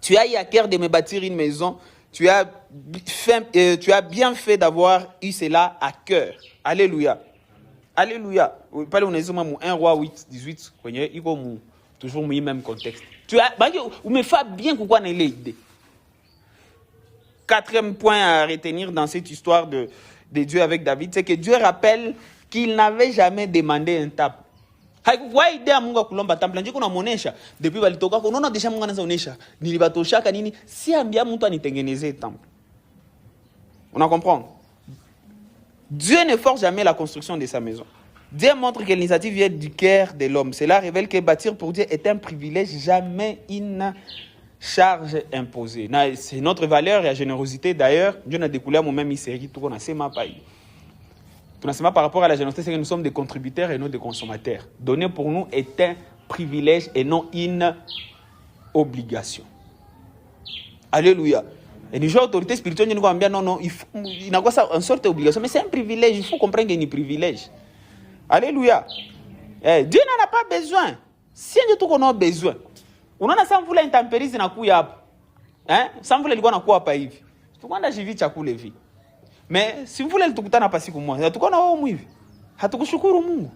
Tu as eu à cœur de me bâtir une maison. Tu as bien fait d'avoir eu cela à cœur. Alléluia. Alléluia. Parlez on est 1 roi 8, 18. Il y a toujours le même contexte. Tu as, ou me fait bien quoi n'a l'idée. quatrième point à retenir dans cette histoire de Dieu avec David, c'est que Dieu rappelle qu'il n'avait jamais demandé un temple. Haikuwa idea Mungu kulomba temple. Nje kuna muonesha depuis balitoka kwa unaona desha Mungu anaanza onesha nilibatoshaka nini si ambia mtu anitengenezee temple. On a comprendre. Dieu ne force jamais la construction de sa maison. Dieu montre que l'initiative vient du cœur de l'homme. Cela révèle que bâtir pour Dieu est un privilège, jamais une charge imposée. C'est notre valeur et la générosité. D'ailleurs, Dieu n'a découlé à moi-même série tout on a ma pays. Tout par rapport à la générosité, c'est que nous sommes des contributeurs et non des consommateurs. Donner pour nous est un privilège et non une obligation. Alléluia. Et les gens autorité spirituelle nous disent non, il n'a pas ça en sorte d'obligation, mais c'est un privilège. Il faut comprendre qu'il y a un privilège. Alléluia. Dieu n'en a pas besoin. Si Dieu tout qu'on a besoin. On a sans vouloir intempéries na kuya. Sans vouloir likuwa na kuwa pa hivi. Tukwanda jivi chakule hivi. Mais si vous voulez tukutana pasi kwa mwa, tukona wao mwivi. Hatukushukuru Mungu.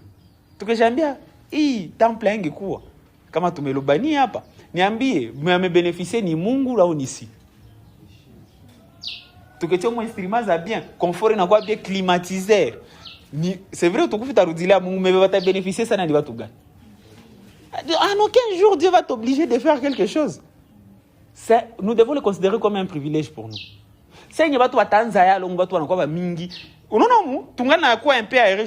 Tukijambia hii temple ingekuwa kama tumelobania hapa. Niambie, mmebeneficie ni Mungu au ni si? Tuketia mwa instrument za bien, confort na kwa bien climatiseur. C'est vrai tukufu tarudilia Mungu mais va te bénéficier ça na ni watu gani? En aucun jour Dieu va t'obliger de faire quelque chose. Nous devons le considérer comme un privilège pour nous. Seigneur watu wa Tanzania longo watu wanakuwa ba mingi. Unaona mu tungana kwa un peu aéré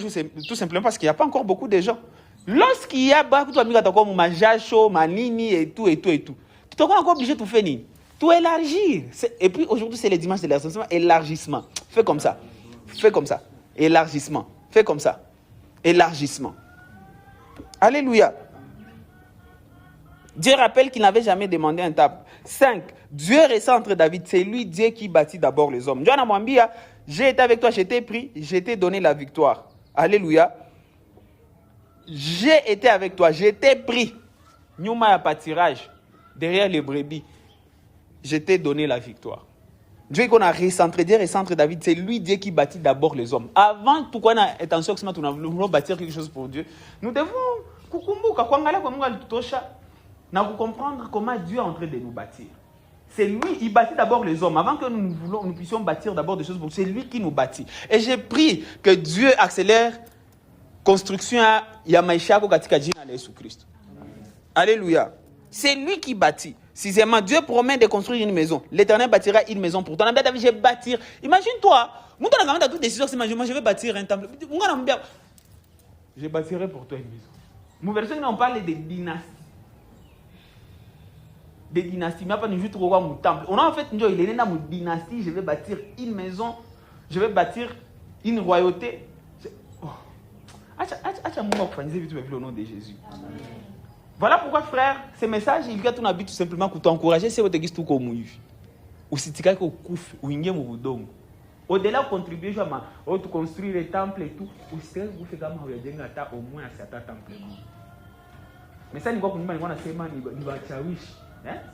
tout simplement parce qu'il y a pas encore beaucoup de gens. Lorsqu'il y a beaucoup de mingi atakuwa mu majasho, manini et tout. Tu t'es encore obligé de tout faire nini? Tout élargir. Et puis aujourd'hui c'est le dimanche de l'élargissement, élargissement. Fais comme ça. Élargissement. Fais comme ça. Élargissement. Alléluia. Dieu rappelle qu'il n'avait jamais demandé un temple. 5. Dieu resta entre David. C'est lui, Dieu, qui bâtit d'abord les hommes. Dieu n'a pas dit, j'ai été avec toi, je t'ai pris, je t'ai donné la victoire. Alléluia. J'ai été avec toi, je t'ai pris. Nyuma ya pâturage, derrière les brebis, je t'ai donné la victoire. Dieu qu'on a recentré, Dieu recentre David. C'est lui, Dieu, qui bâtit d'abord les hommes. Avant tout qu'on a attention que nous voulons bâtir quelque chose pour Dieu, nous devons comprendre comment Dieu est en train de nous bâtir. C'est lui, il bâtit d'abord les hommes. Avant que nous puissions bâtir d'abord des choses pour lui, c'est lui qui nous bâtit. Et j'ai pris que Dieu accélère construction ya maisha yako katika jina la Yesu Christ. Alléluia. C'est lui qui bâtit. Sixièmement, Dieu promet de construire une maison. L'Éternel bâtira une maison pour toi. David, je vais bâtir. Imagine-toi, moi, toute décision, c'est je vais bâtir un temple. Je bâtirai pour toi une maison. Mon verset, on parle de dynastie. Des dynasties. Mais pas juste mon temple. On a en fait, il est né dans mon dynastie. Je vais bâtir une maison. Je vais bâtir une royauté. Au nom de Jésus. Voilà pourquoi, frère, ce message, il vient tout habitude tout simplement pour t'encourager. C'est votre guise tout comme vous. Ou si tu as un couf, ou une moudon. Au-delà de contribuer à construire les temples et tout, ou si vous faites comme au moins à certains temples. Mais ça, il va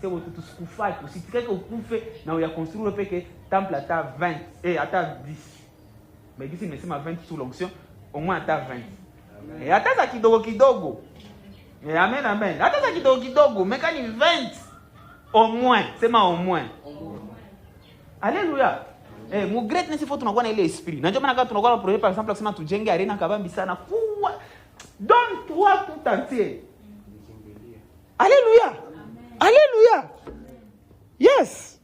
c'est tout ce qu'on fait. Si tu as un couf, il y a construit le temple à 20 et à 10. Mais ici, c'est 20 sous l'onction, au moins à 20. Et à ta kidogo. Et amen. Attends ça kidogo, mais quand il 20 au moins, c'est ma au moins. Alléluia. Mon greatness il faut tunakuwa na ile esprit. Najua maana kama tunakuwa na projet par exemple kusema tujenge arena kabambi sana. Donne-toi tout entier. Alléluia. Alléluia. Yes.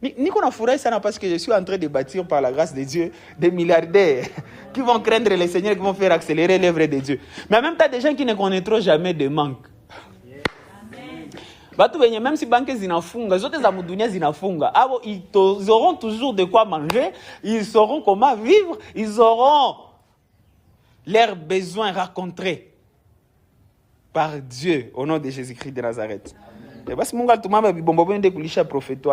Niko na furahi sana parce que je suis en train de bâtir par la grâce de Dieu des milliardaires qui vont craindre le Seigneur, qui vont faire accélérer l'œuvre de Dieu. Mais en même temps, des gens qui ne connaîtront jamais de manque. Même si banques zinafunga, les autres amudunia zinafunga, ils auront toujours de quoi manger, ils sauront comment vivre, ils auront leurs besoins rencontrés par Dieu au nom de Jésus-Christ de Nazareth. Et parce que mon gars, tout le monde a dit, bon, de kulisha prophète.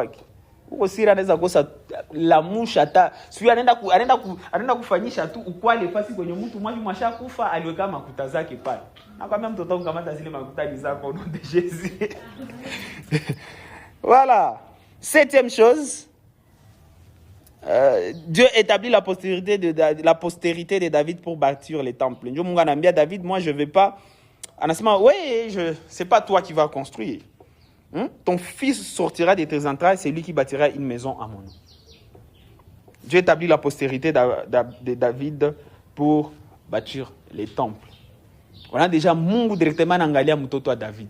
Ukosira anaweza kosa la musha hata sio anaenda kufanyisha tu ukwale fasi kwenye mtu mmoja mwashakufa aliweka makuta zake pale. Nakwambia mtoto wangu kamata zile makuta zako au nom de Jésus. Voilà. Septième chose, Dieu établit la postérité de David pour bâtir les temples. Dieu m'a dit David, moi je vais pas. Anasema, oui, c'est pas toi qui vas construire. Ton fils sortira de tes entrailles, c'est lui qui bâtira une maison à mon nom. Dieu établit la postérité de David pour bâtir les temples. On a déjà Mungu directement nangalia mutoto à David.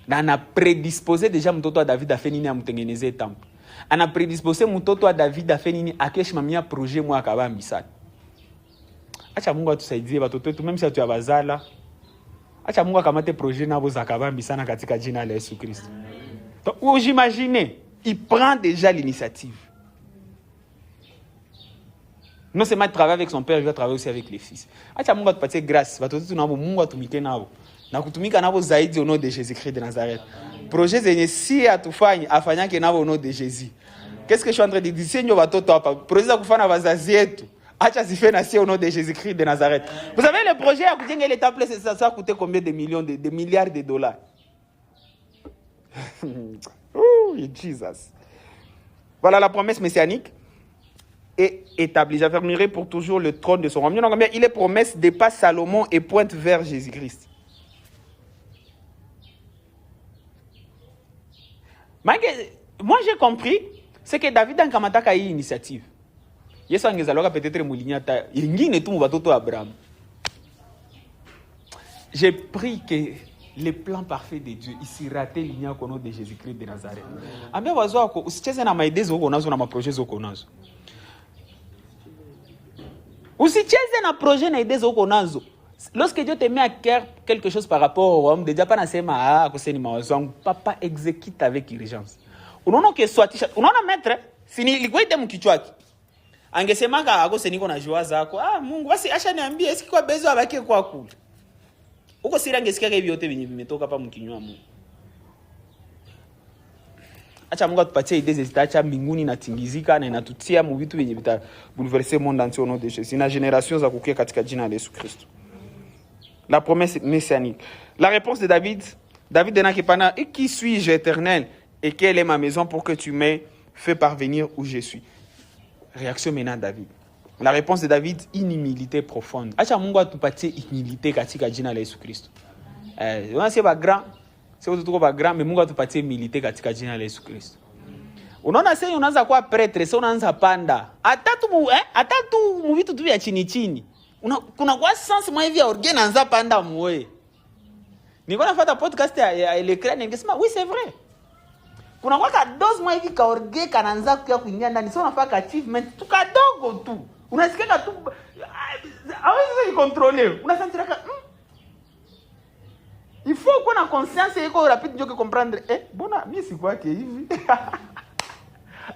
On a prédisposé déjà mutoto à David à faire nini à mutengeneze temple. On a prédisposé mutoto à David à faire nini à kesh mamia projet moi akaba misala. Acha Mungu atusaidie batoto wetu même si tu abazala. Acha Mungu akamate projet na boza akaba misana katika jina la Yesu Kristo. Donc vous imaginez, il prend déjà l'initiative. Non seulement il travaille avec son père, il va travailler aussi avec les fils. Acha Mungu atupatie grâce, batoto tu nabo Mungu atumike nabo. Na kutumika nabo zaidi au nom de Jésus-Christ de Nazareth. Projet zenye si atufanye afanyake nabo au nom de Jésus. Qu'est-ce que je suis en train de dire? Seigneur batoto hapa. Projet za kufanya bazazi yetu. Acha zife na si au nom de Jésus-Christ de Nazareth. Vous savez le projet à kujenga le temple ça va coûter combien de millions de milliards de dollars? Oh, Jesus. Voilà la promesse messianique est établie. J'affermirai pour toujours le trône de son royaume. Donc, il est promesse dépasse Salomon et pointe vers Jésus-Christ. Moi, j'ai compris, c'est que David a une initiative. Yesu angezaloka peut-être moulignata, ingine tout batoto Abraham. J'ai pris que le plan parfait de Dieu, ici raté l'igna kono de Jésus-Christ de Nazareth. Ambia wazo wako usicheze na maidezi zoko nazo na maprojet zoko nazo. Usicheze na projet na idées zoko nazo. Lorsque Dieu te met à cœur quelque chose par rapport au homme, déjà pas nasema koseni mawazo wangu, papa exécute avec urgence. Unaona que soit unaona maître sini likuite mkichwaki. Angesema ka ako seniko na joa zako. Mungu basi acha niambie eski kwa bezo abaki kwa kule. Uko siri angesikia hivi yote vimetoka hapa mkinywa Mungu. Acha Mungu atupatie idées zitacha mbinguni na tingizika na inatutia mu vitu vyenye vita bouleverser monde entier au nom de Jésus. Na génération za kukia katika jina la Yesu Kristo. La promesse messianique. La réponse de David, David n'a pas et qui suis-je éternel et quelle est ma maison pour que tu m'aies fait parvenir où je suis. Réaction maintenant David. La réponse de David, une humilité profonde. Acha Mungu atupatie humilité katika jina la Yesu Kristo. C'est pas grand, c'est autour pas grand mais Mungu atupatie humilité katika jina la Yesu Kristo. Unaona sasa unaanza kuwa prêtre, sasa unaanza panda. Atatu mu vitu tu vya chini chini. Kuna kwa sens mwa hivi organe anaanza panda mwe. Niko nafuata podcast ya l'écran ningesema oui c'est vrai. Kuna kwa dose mwa hivi ka organe kanaanza kuingia ndani. Sasa unafanya achievement tu kadogo tu. Unasikia tu hawezi contrôler. Unasentir ka il faut qu'on a conscience et qu'on rapide ndio comprendre bona mimi si quoi que hivi.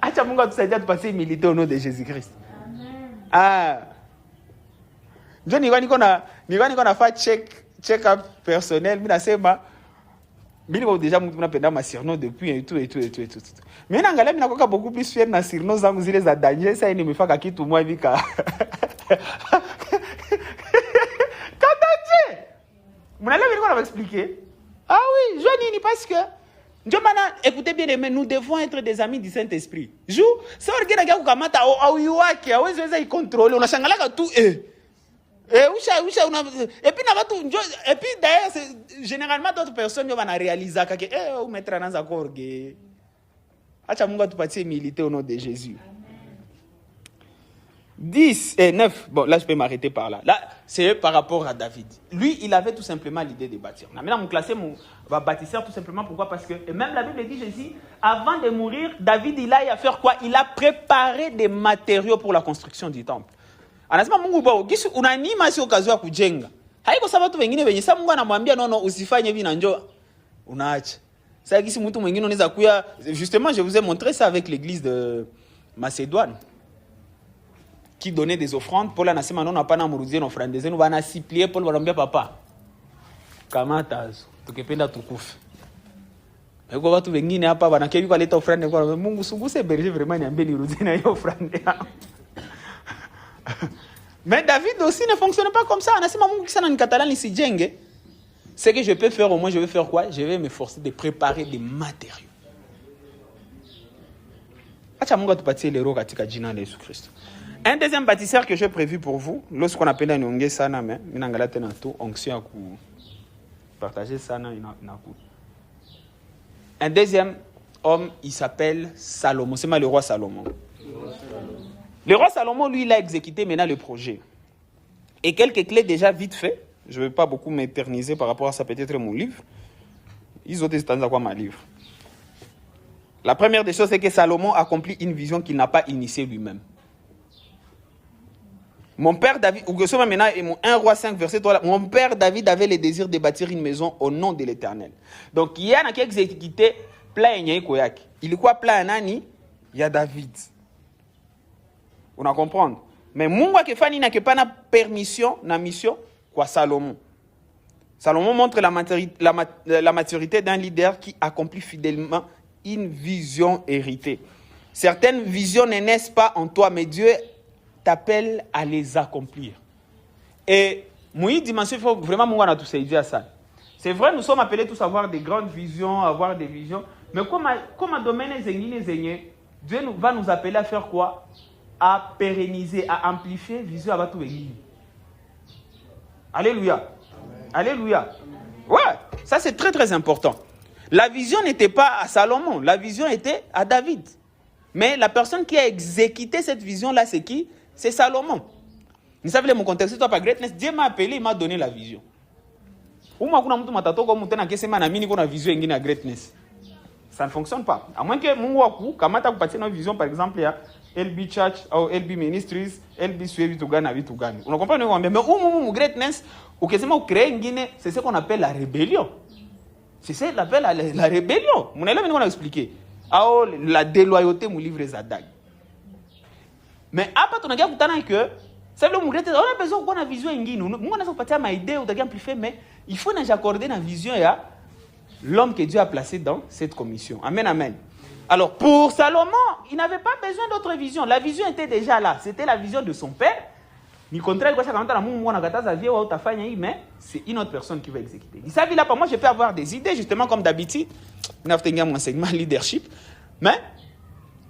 Acha Mungu atusaidie tupate humilité au nom de Jésus-Christ. Amen. Je niko na fa check up personnel, mimi nasema mimi niko déjà mtu napenda ma Cyrano depuis et tout. Mais naangalia mimi nakoka beaucoup plus fier na Cyrano zangu zile za danger sasa nimefaka kitu mwa hivi ka. Kadaje. Mnaelewa niko na expliquer? Ah oui, je nini parce que écoutez bien aimé, nous devons être des amis du Saint-Esprit. Jou, ça regarde gars kukamata au yuake, hawezi weza icontrôler, unashangalaka tu et puis d'ailleurs généralement d'autres personnes vont réaliser que ou mettre dans accord que acha Mungu atupatie humilité au nom de Jésus. 10 et 9. Bon, là je peux m'arrêter par là. Là, c'est par rapport à David. Lui, il avait tout simplement l'idée de bâtir. Maintenant, mon classé va bâtisseur tout simplement pourquoi? Parce que et même la Bible dit Jésus, avant de mourir, David il a fait quoi? Il a préparé des matériaux pour la construction du temple. Anasema Mungu bao kisu unanima sio kazi ya kujenga. Haiko sababu watu wengine wenye sababu Mungu anamwambia no usifanye hivi na njoo unaacha. Sasa kisi mtu mwingine unaweza kuya justement je vous ai montré ça avec l'église de Macédoine qui donnait des offrandes. Paul anasema non hapana mrudie na offrande zenu bana supplier Paul wanamwambia papa kama tazo tukipenda tukufe. Haiko watu wengine hapa wanakebi kwa leta offrande kwa Mungu sunguse berger vraiment niambie nirudie na hiyo offrande. Mais David aussi ne fonctionne pas comme ça. Ce que je peux faire au moins, je vais faire quoi? Je vais m'efforcer de préparer des matériaux. Un deuxième bâtisseur que j'ai prévu pour vous, lorsqu'on appelle un ongue sana, mais onction à partager ça. Un deuxième homme, il s'appelle Salomon. C'est le roi Salomon. Le roi Salomon, lui, il a exécuté maintenant le projet. Et quelques clés déjà vite fait. Je ne vais pas beaucoup m'éterniser par rapport à ça, peut-être mon livre. Ils ont des à quoi ma livre. La première des choses, c'est que Salomon accomplit une vision qu'il n'a pas initiée lui-même. Mon père David, maintenant, 1 roi 5, verset 3, mon père David avait le désir de bâtir une maison au nom de l'Éternel. Donc, il y a qui exécuté plein de koyaki. Il y a quoi plein nani? Il y a David. On a comprendre. Mais Munga ke fani n'a pas na permission, na mission, quoi Salomon. Salomon montre la maturité d'un leader qui accomplit fidèlement une vision héritée. Certaines visions ne naissent pas en toi, mais Dieu t'appelle à les accomplir. Et Moïse dimension, il faut vraiment Munga na tout ça à ça. C'est vrai, nous sommes appelés tous à avoir des grandes visions, à avoir des visions, mais comme un domaine zengine, Dieu va nous appeler à faire quoi? À pérenniser, à amplifier vision à tout. Alléluia. Amen. Alléluia. Ouais, ça c'est très très important. La vision n'était pas à Salomon, la vision était à David. Mais la personne qui a exécuté cette vision-là, c'est qui? C'est Salomon. Vous savez, mon contexte, toi, pas greatness, Dieu m'a appelé, il m'a donné la vision. Ça ne fonctionne pas. À moins que mon kamata kupatia une vision, par exemple, il y a LB Church, ou LB Ministries, LB Suevi Tugana, Vitugani. On comprend, mais mon greatness, ou que c'est moi créer une Guinée, c'est ce qu'on appelle la rébellion. C'est ça qu'on appelle la rébellion. Mon élève nous a expliqué. La déloyauté, mon livre Zadag. Mais après, on a dit que c'est le greatness. On a besoin qu'on a vision en Guinée. On a pas ma idée ou de amplifier, mais il faut nous accorder une vision à l'homme que Dieu a placé dans cette commission. Amen, amen. Alors, pour Salomon, il n'avait pas besoin d'autre vision. La vision était déjà là. C'était la vision de son père. Mais c'est une autre personne qui va exécuter. Il savait là, pour moi, je peux avoir des idées, justement, comme d'habitude. Il a fait mon enseignement leadership. Mais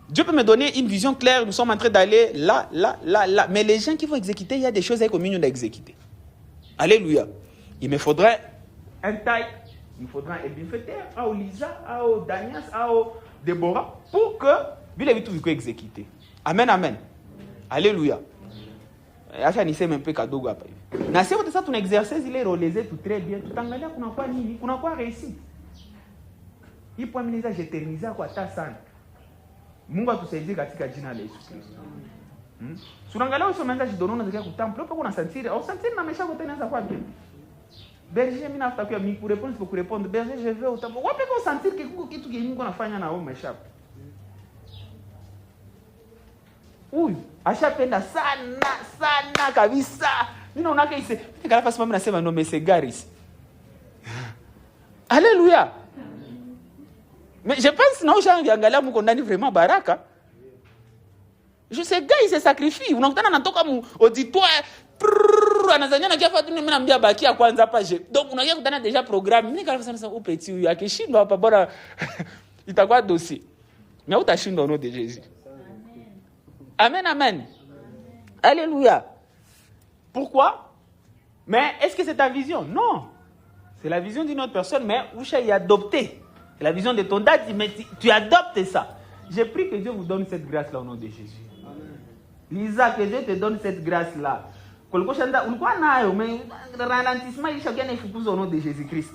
Dieu peut me donner une vision claire. Nous sommes en train d'aller là, là, là, là. Mais les gens qui vont exécuter, il y a des choses avec communion d'exécuter. Alléluia. Il me faudrait un taille. Il me faudra un Ebinfeter, un Lisa, un Danias, un Déborah, pour que Bill ait tout exécuté. Amen, amen. Alléluia. Acha ni sema mpe kadogo hapa hivi. Na sio ça ton exercice il est relisé tout très bien. Tutaangalia kuna kwa nini? Kuna kwa réussite. Hii point minisa j'éterniser kwa ta sana. Mungu atusaidie katika jina la Yesu Kristo. Tunaangalia hizo menza jidonona zake kutample hapo kuna sentir. Au sentir na mesha kote inaanza kwa bien. Berger mimi nafutakia mimi pour répondre pour répondre. Berger je vais au tabou. Wapi kwa sentir que kuko kitu que Mungu anafanya na wewe mesha. Huyu ashapenda sana kabisa. Mimi naona kaise nikala fasi mimi nasema no mesegaris. Alléluia. Mais je pense non angalia mko ndani vraiment baraka. Je sais gars il se sacrifie. Unakutana natoka mu auditoire anazania na kiafa tu mimi naambia bakia kwanza hapa je. Donc unakia kutana déjà programme. Mimi nikala fasi au petit huyu akishindwa hapa bora itakuwa dossier. Mais utashindwa au nom de Jésus. Amen, amen. Alléluia. Pourquoi? Mais est-ce que c'est ta vision? Non. C'est la vision d'une autre personne, mais Oucha y a adopté. C'est la vision de ton dad, mais tu adoptes ça. J'ai pris que Dieu vous donne cette grâce-là au nom de Jésus. Lisa, que Dieu te donne cette grâce-là. Mais ralentissement, il chacun est foutu au nom de Jésus-Christ.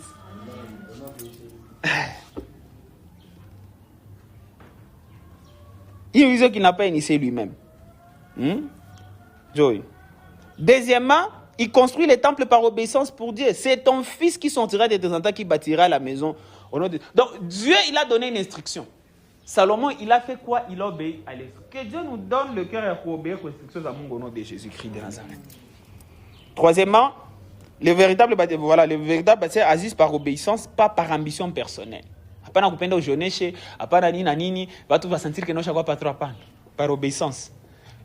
Une vision qu'il n'a pas initiée lui-même. Joy. Deuxièmement, il construit les temples par obéissance pour Dieu. C'est ton fils qui sortira de tes enfants qui bâtira la maison. Au nom de... Donc, Dieu, il a donné une instruction. Salomon, il a fait quoi? Il a obéi à l'instruction. Que Dieu nous donne le cœur pour obéir aux instructions au nom de Jésus-Christ de Nazareth. Troisièmement, le véritable bâtisseur agit par obéissance, pas par ambition personnelle. Hapana kupenda ujoneshe, hapana nini na nini, watu va sentir que non chaque pas trop hapana. Par obéissance.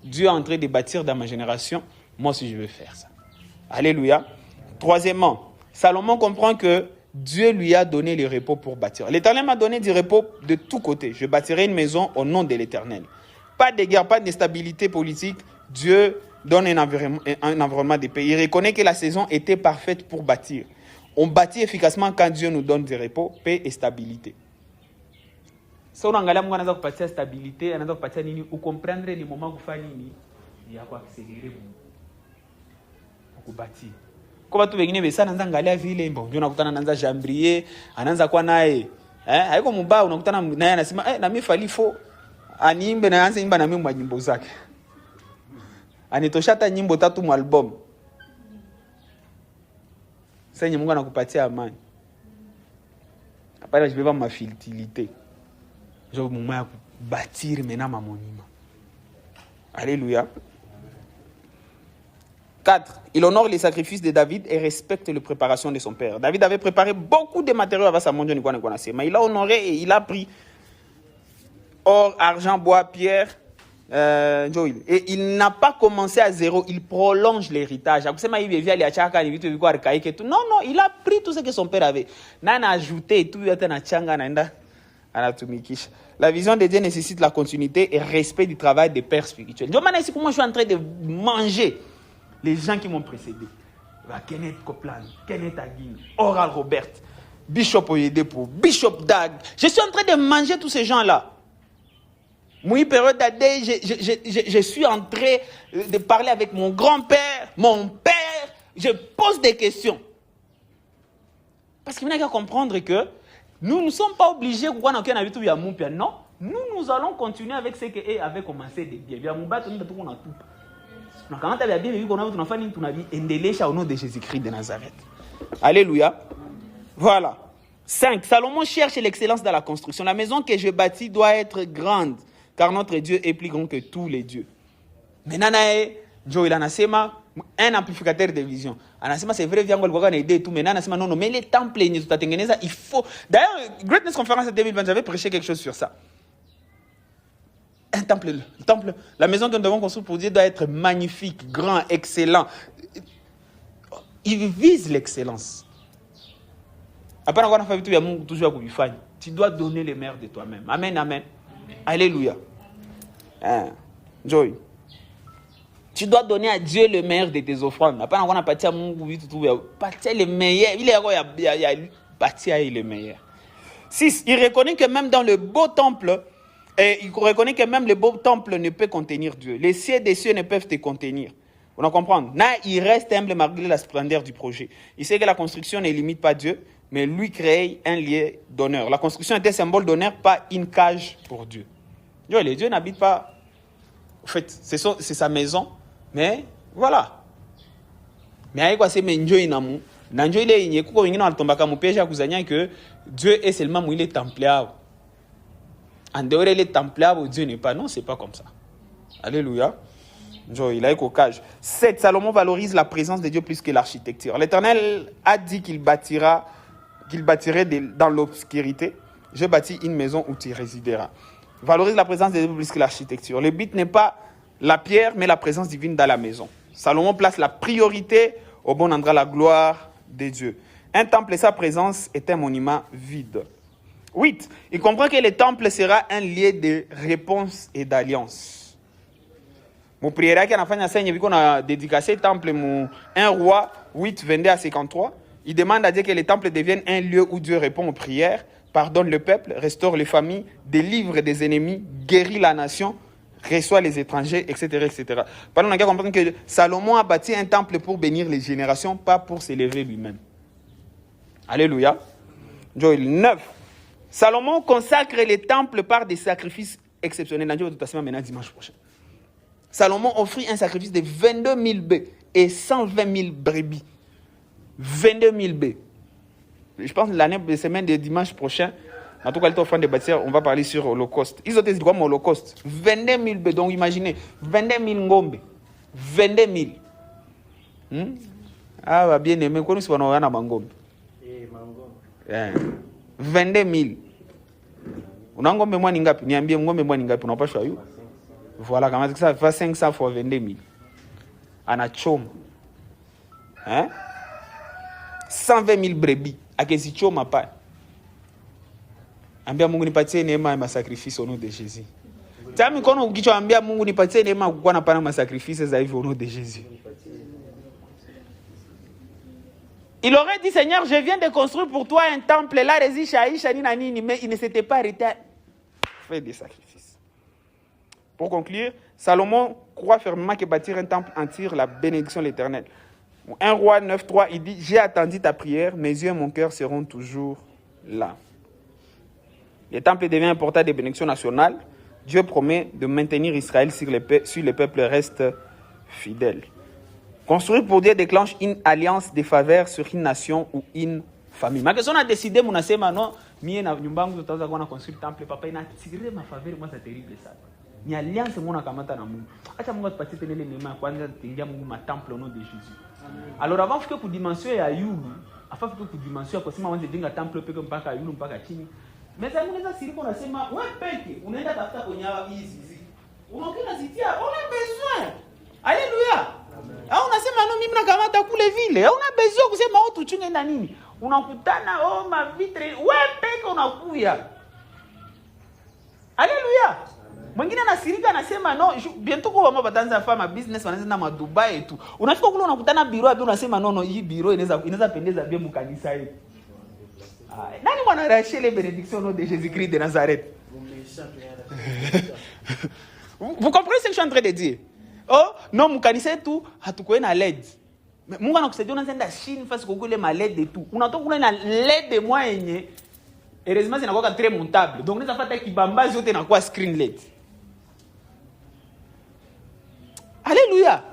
Dieu est en train de bâtir dans ma génération, moi aussi je veux faire ça. Alléluia. Troisièmement, Salomon comprend que Dieu lui a donné le repos pour bâtir. L'Éternel m'a donné du repos de tous côtés. Je bâtirai une maison au nom de l'Éternel. Pas de guerre, pas d'instabilité politique. Dieu donne un environnement de paix. Il reconnaît que la saison était parfaite pour bâtir. On bâtit efficacement quand Dieu nous donne du repos, paix et stabilité. So unaangalia Mungu anaanza kupatia stabilité, anaanza kupatia nini, ukomprendre ni moment kufanya nini ya kwa accelerer Mungu. Ukubati. Kwa watu wengine besana anaanza angalia vile mbona ndio unakutana anaanza jambrier, anaanza kwa naye. Haiko mbaya unakutana naye anasema na mimi falifo aniimbe na anze imba na mimi nyimbo zake. Anitosha hata nyimbo 3 mu album. Sasa Mungu anakupatia amani. Hapana je vais ma fertilité. Je vais me bâtir maintenant ma monument. Alléluia. 4. Il honore les sacrifices de David et respecte les préparations de son père. David avait préparé beaucoup de matériaux avant sa mondiale, mais il a honoré et il a pris or, argent, bois, pierre, et il n'a pas commencé à zéro, il prolonge l'héritage. Non, non, il a pris tout ce que son père avait. Il a ajouté tout. La vision de Dieu nécessite la continuité et respect du travail des pères spirituels. Moi, je suis en train de manger les gens qui m'ont précédé. Kenneth Copeland, Kenneth Hagin, Oral Robert, Bishop Oyedepo, Bishop Dag. Je suis en train de manger tous ces gens-là. Moi, période d'année, je suis en train de parler avec mon grand-père, mon père. Je pose des questions. Parce qu'il faut bien comprendre que nous ne sommes pas obligés de non, nous allons continuer avec ce qu'eux avaient commencé de bien. Au nom de Jésus-Christ de Nazareth. Alléluia. Voilà. 5. Salomon cherche l'excellence dans la construction. La maison que je bâtis doit être grande, car notre Dieu est plus grand que tous les dieux. Maintenant, Joe, il a un amplificateur de vision. C'est vrai, il va aider tout. Maintenant, non, mais les temples, il faut. D'ailleurs, Greatness Conference 2020, j'avais prêché quelque chose sur ça. Un temple, la maison que nous devons construire pour Dieu doit être magnifique, grand, excellent. Il vise l'excellence. Après, tu dois donner le meilleur de toi-même. Amen, amen. Alléluia. Joy. Tu dois donner à Dieu le meilleur de tes offrandes. Après, on a bâti à mon goût, bâti le meilleur. Il y a bâti le meilleur. 6. Il reconnaît que même dans le beau temple, il reconnaît que même le beau temple ne peut contenir Dieu. Les cieux des cieux ne peuvent te contenir. On comprend. Là, il reste humble malgré la splendeur du projet. Il sait que la construction ne limite pas Dieu, mais lui crée un lieu d'honneur. La construction est un symbole d'honneur, pas une cage pour Dieu. Dieu n'habite pas. En fait, c'est sa maison, mais voilà. Mais avec quoi c'est Dieu inamu. Nanjo il est kuko wengine walitombaka mupeja kuzanya que Dieu est seulement il est templaire. En dehors il est templaire, Dieu n'est pas. Non, c'est pas comme ça. Alléluia. Il a au cage. 7. Salomon valorise la présence de Dieu plus que l'architecture. L'Éternel a dit qu'il bâtirait dans l'obscurité. Je bâtis une maison où tu résideras. Valorise la présence de Dieu plus que l'architecture. Le but n'est pas la pierre, mais la présence divine dans la maison. Salomon place la priorité au bon endroit, la gloire de Dieu. Un temple et sa présence est un monument vide. 8. Il comprend que le temple sera un lieu de réponse et d'alliance. Mon prière qui a dédicacé le temple, 1 Roi 8, 22 à 53. Il demande à Dieu que le temple devienne un lieu où Dieu répond aux prières, pardonne le peuple, restaure les familles, délivre des ennemis, guérit la nation, reçoit les étrangers, etc. etc. Pardon, on a compris que Salomon a bâti un temple pour bénir les générations, pas pour s'élever lui-même. Alléluia. Joël 9. Salomon consacre les temples par des sacrifices exceptionnels. Maintenant, dimanche prochain. Salomon offrit un sacrifice de 22 000 bœufs et 120 000 brebis. 22 000 bœufs. Je pense que l'année de semaine de dimanche prochain, en tout cas, de bâtir, on va parler sur l'Holocauste. Ils ont dit quoi, l'Holocauste? 22 000 bœufs. Donc, imaginez, 22 000 ngombe. 22 000. Ah, bah, bien aimé, quoi, nous sommes en ngombe. 22 000. Una ngombe mwa ningapi? Niambie ngombe mwa ningapi? Unapashwa yu? Voilà, comment ça fait 500 fois 22 000. Anachoma. 120 000 brebis. Akesichoma pa. Ambia Mungu nipatie neema ya masakrifisi au nom de Jésus. Tami kono ukichoambia Mungu nipatie neema kukuwa na pana masakrifisi za hivyo au nom de Jésus. Il aurait dit, Seigneur, je viens de construire pour toi un temple. Là, résiste Aïcha, mais il ne s'était pas arrêté parfait des sacrifices. Pour conclure, Salomon croit fermement que bâtir un temple en tire la bénédiction de l'Éternel. 1 Roi 9.3, il dit « J'ai attendu ta prière, mes yeux et mon cœur seront toujours là. » Le temple devient un portail de bénédiction nationale. Dieu promet de maintenir Israël si les peuples restent fidèles. Construire pour Dieu déclenche une alliance de faveur sur une nation ou une famille. Ma question a décidé, mon asema non, mie na nyumbangu tutaanza kuona construire temple papa ina tirer ma faveur moi c'est terrible ça. Ni alliance mona kamata na Mungu. Acha Mungu atupatie tena ile neema kwanza tuingia Mungu ma temple au nom de Jésus. Alors avant fike ku dimension ya yulu, afa fike ku dimension kwa sema wanze jenga temple peke mpaka yulu mpaka chini. Meza munaweza siriko unasema wewe peke unaenda tafuta kwenye hizi. Unaokina zitia, ona besoin. Alléluia. Au unasema no mimi nakamata kule vile. Au una besoin kusema au tuchunge na nini? Unakutana ma vitre wewe peke unakuya. Alléluia. Mwingine anasirika anasema no bientôt kwa mama batanza fama business wanaenda ma Dubai tu. Unafika kule unakutana biro hapo unasema no hii biro inaweza pendeza bien mkanisa yetu. Nani mwana racheter les bénédictions de Jésus-Christ de Nazareth? Vous comprenez ce que je suis en train de dire? Oh, non, mkanisa yetu hatukoe na LED. Mungu anakusaidia unaenda Chine face kukule ma LED et tout. Unatoka kuna na LED de moi yenye heureusement zinakuwa très montable. Donc unaweza pata kibambazi yote inakuwa screen LED. Alléluia.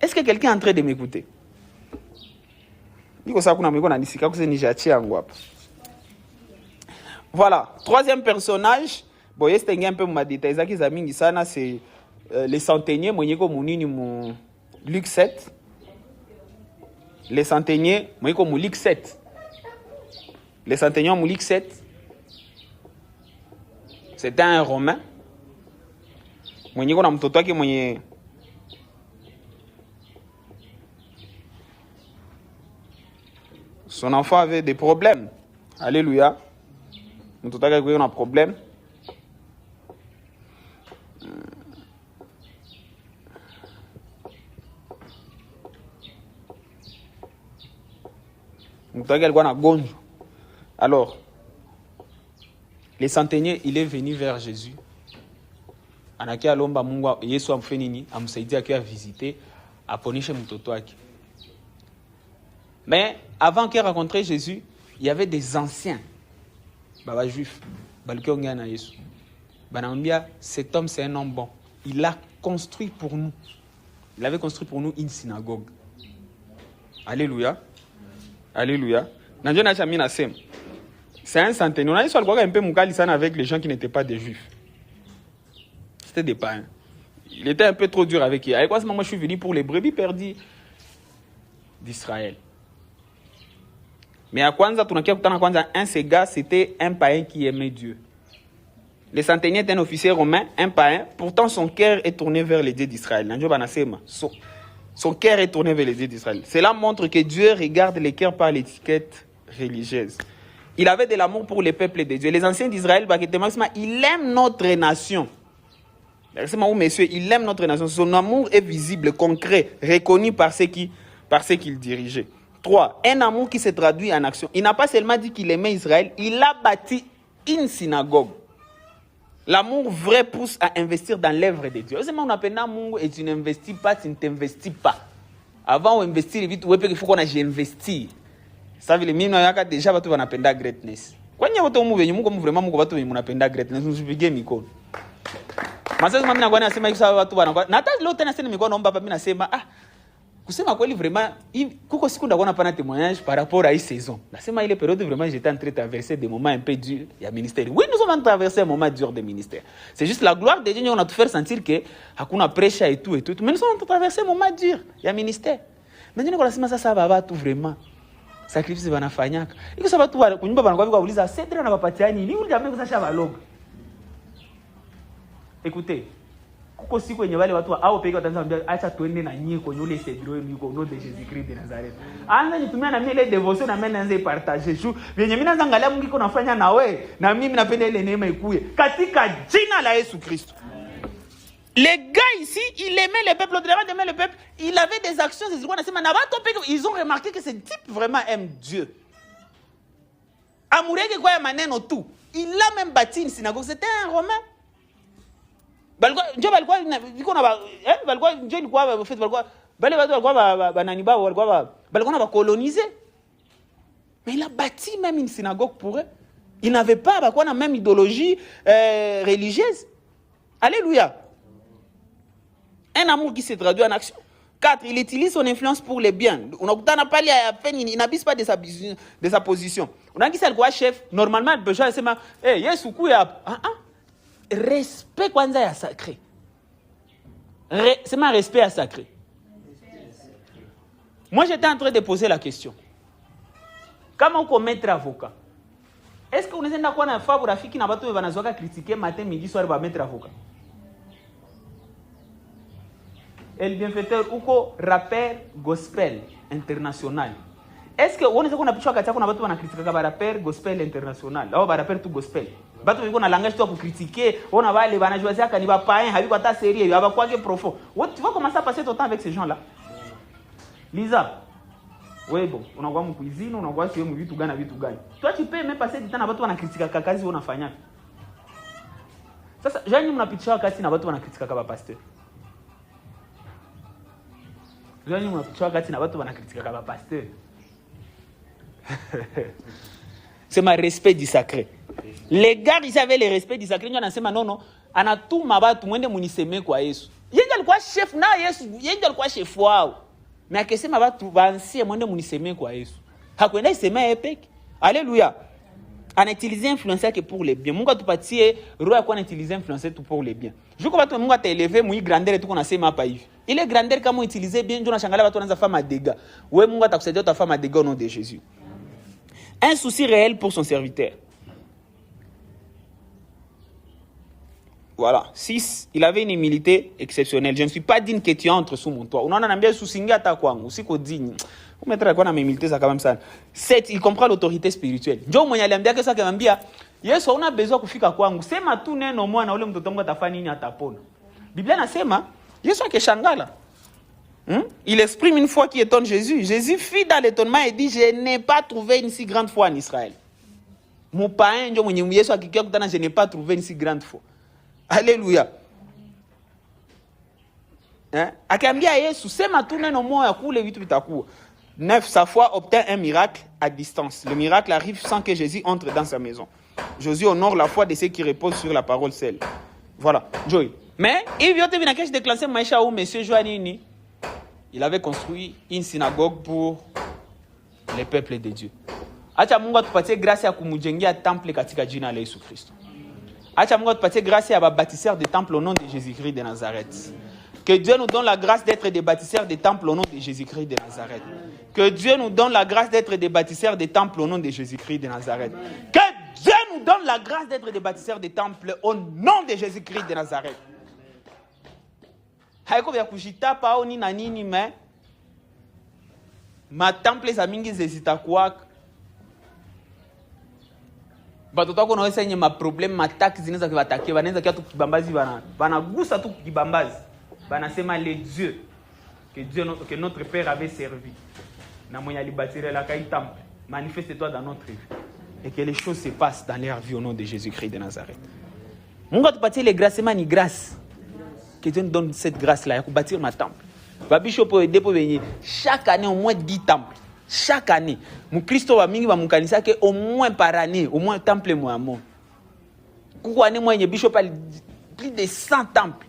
Est-ce que quelqu'un est en train de m'écouter? Voilà, troisième personnage, c'est les centeniers, Luc 7. Les centeniers, Luc 7. Les centeniers, Luc 7. C'était un Romain. Son enfant avait des problèmes. Alléluia. Nous avons un problème. Alors, les centeniers, il est venu vers Jésus. Anaki alomba Mungu Yesu amfenini amsaidia kia visiter aponishe mtoto wake. Mais avant qu'il rencontre Jésus, il y avait des anciens baba juifs balki ongea na Yesu. Banambia cet homme c'est un homme bon. Il a construit pour nous. Il avait construit pour nous une synagogue. Alléluia. Alléluia. Nanjo na chamina sem. C'est un centenaire. On a eu soit un peu mukali sana avec les gens qui n'étaient pas des juifs. C'était des païens. Il était un peu trop dur avec eux. Avec quoi, moi je suis venu pour les brebis perdues d'Israël. Mais à Kwanza, un ces gars, c'était un païen qui aimait Dieu. Le centenier est un officier romain, un païen. Pourtant, son cœur est tourné vers les dieux d'Israël. Son cœur est tourné vers les dieux d'Israël. Cela montre que Dieu regarde les cœurs par l'étiquette religieuse. Il avait de l'amour pour les peuples de Dieu. Les anciens d'Israël, ils aiment notre nation. Messieurs, il aime notre nation. Son amour est visible, concret, reconnu par ceux qu'il dirigeait. 3. Un amour qui se traduit en action. Il n'a pas seulement dit qu'il aimait Israël, il a bâti une synagogue. L'amour vrai pousse à investir dans l'œuvre de Dieu. On appelle l'amour et tu n'investis pas, tu ne t'investis pas. Avant d'investir, il faut qu'on ait investi. Ça veut dire que déjà, on appelle la greatness. Quand on a vraiment on appelle la greatness, nous sommes micro. Masazi mami nakuwa nasema hivi sawa watu bwana. Na hata leo tena sasa nimekuwa naomba hapa mimi nasema kusema kweli vraiment kuko siku ndakuwa napana témoignage par rapport à hii saison. Nasema ile période vraiment j'étais en train de traverser des moments un peu durs il y a ministère. Oui, nous sommes en train de traverser un moment dur de ministère. C'est juste la gloire de Dieu on a tout faire sentir que hakuna pressure et tout. Mais nous sommes en train de traverser un moment dur il y a ministère. Mais ndio nasema sasa baba tu vraiment sacrifice banafanyaka. Iko sababu tu kunyumba banakuwa kuuliza Cedra na bapatia nini? Ni jamii kusasha baloga. Écoutez, kuko siku yenye wale watu au peke wataanza kuambia acha tuende na nyie kwenye ule cedro yenu yuko no de Jésus-Christ de Nazareth. Anza nitumia na mimi ile devotion na mimi naanza ipartager juu venye mimi naanza angalia Mungu iko nafanya na wewe na mimi napenda ile neema ikuye katika jina la Yesu Kristo. Les gars ici, il aimait le peuple, au-delà d'aimer le peuple, il avait des actions, ils ont remarqué que ce type vraiment aime Dieu. Amoureke quoi maneno tout. Il a même bâti une synagogue. C'était un Romain. Dieu va quoi? Qu'on a quoi? Dieu quoi? Fait quoi? Colonisé. Mais il a bâti même une synagogue pour eux. Il n'avait pas la même idéologie religieuse. Alléluia. Un amour qui se traduit en action. 4. Il utilise son influence pour les biens. On n'a pas il n'abuse pas de sa position. On a dit c'est quoi chef? Normalement, le péché, c'est respect kwanza ya sacré. C'est ma respect à sacré. Moi, j'étais en train de poser la question. Comment on mettre avocat? Est-ce que vous êtes d'accord avec la fille qui n'a pas critiqué matin, midi, soir, va mettre avocat? El bienfaiteur ou rappeur gospel international. Est-ce que on est qu'on a pu choisir qu'on a pas critiqué le rappeur gospel international? Là, on va rappeur tout gospel. Bato on a langage tout pour critiquer. On a les bana choisir quand il va pas un, habi ta série, il va quoi que profond. Tu vas commencer à passer ton temps avec ces gens-là. Lisa. Oui bon, on a quoi mon cuisine, on a quoi que mon vitu gana. Toi tu peux même passer du temps avec toi na critiquer kazi on a fanya. Sasa jani mnapitisha wakati na watu wanakritika kama pasteur. Jani mnapitisha wakati na watu wanakritika kama pasteur. C'est ma respect du sacré. Les gars, ils avaient le respect du sacré. Ils ont non, anatuma watu mwende muniseme kwa Yesu. Yeye alikuwa chef na Yesu, yeye alikuwa chef wao. Mais akisema watu bansie mwende muniseme kwa Yesu. Hakwenda isema epeke. Alléluia. On a utilisé influencer que pour les biens. Mungu atupatie roho ya kuwa utiliser influencer tout pour les biens. Juko watu Mungu ataelever mui grandeur et tout qu'on a sema hapa hivi. Ile grandeur kama utiliser bien ndio unashangalia watu wanaanza fanya dégâts. Wewe Mungu atakusaidia utafanya dégâts au nom de Jésus. Un souci réel pour son serviteur. Voilà. 6. Il avait une humilité exceptionnelle. Je ne suis pas digne que tu entres sous mon toit. On en a bien souci ata kwangu. Usiko digne. Vous mettrez quoi dans mes humilité ça quand même ça. 7. Il comprend l'autorité spirituelle. Ndio mwenye aliambia que ça kamwambia Yesu una besoin kufika kwangu. Sema tu neno mwana ule mtoto wangu atafanya nini atapona. Biblia nasema Yesu akeshangala. Il exprime une foi qui étonne Jésus. Jésus fit dans l'étonnement et dit je n'ai pas trouvé une si grande foi en Israël. Mon païen ndio mwenye Yesu akikia kutana je n'ai pas trouvé une si grande foi. Alléluia. Akiambia Yesu sema tu neno moja kule vitu vitakuwa. 9. Sa foi obtint un miracle à distance. Le miracle arrive sans que Jésus entre dans sa maison. Jésus honore la foi de ceux qui reposent sur la parole seule. Voilà. Joy. Mais il vient de venir déclencher maisha où monsieur Joanini. Il avait construit une synagogue pour les peuples de Dieu. Acha Mungu atupatie grâce ya kumujengea temple katika jina la Yesu Kristo. Acha Mungu atupatie grâce ya bâtisseurs de temple au nom de Jésus-Christ de Nazareth. Que Dieu nous donne la grâce d'être des bâtisseurs de temple au nom de Jésus-Christ de Nazareth. Que Dieu nous donne la grâce d'être des bâtisseurs de temple au nom de Jésus-Christ de Nazareth. Que Dieu nous donne la grâce d'être des bâtisseurs de temple au nom de Jésus-Christ de Nazareth. Haiko vya kujitapa au nini na nini mais ma temple za mingi zezitakuwaka. Batoto wako naweza yenye ma problem mataki zinaweza kuwatakia banaweza kia tu kibambazi banagusa tu kibambazi. Banasema les dieux que notre père avait servi. Na mwenye alibatirer la kai temple. Manifeste-toi dans notre vie et que les choses se passent dans leur vie au nom de Jésus-Christ de Nazareth. Mungu atupatie les grâces ni grâce. Que Dieu nous donne cette grâce-là pour bâtir ma temple. Babisho pour aider pour venir chaque année au moins 10 temples. Chaque année. Mon Christo va mingi va mon kanisa que au moins par année, au moins temple moi mon. Kuko année moi bishop plus de 100 temples.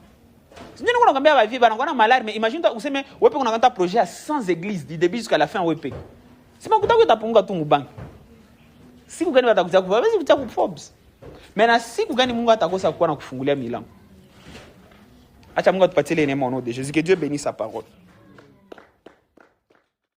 Si nous on combien va vivre on a malade mais imagine toi useme wepe on a un projet à 100 églises du début jusqu'à la fin wepe. C'est pas kutaka utapunga tu mubank. Si kugani watakuja kufa basi kutaku Forbes. Mais na si kugani Mungu atakosa kuwa na kufungulia milango. Acha Mungu atupatie les neema au nom de Jésus. Que Dieu bénisse sa parole.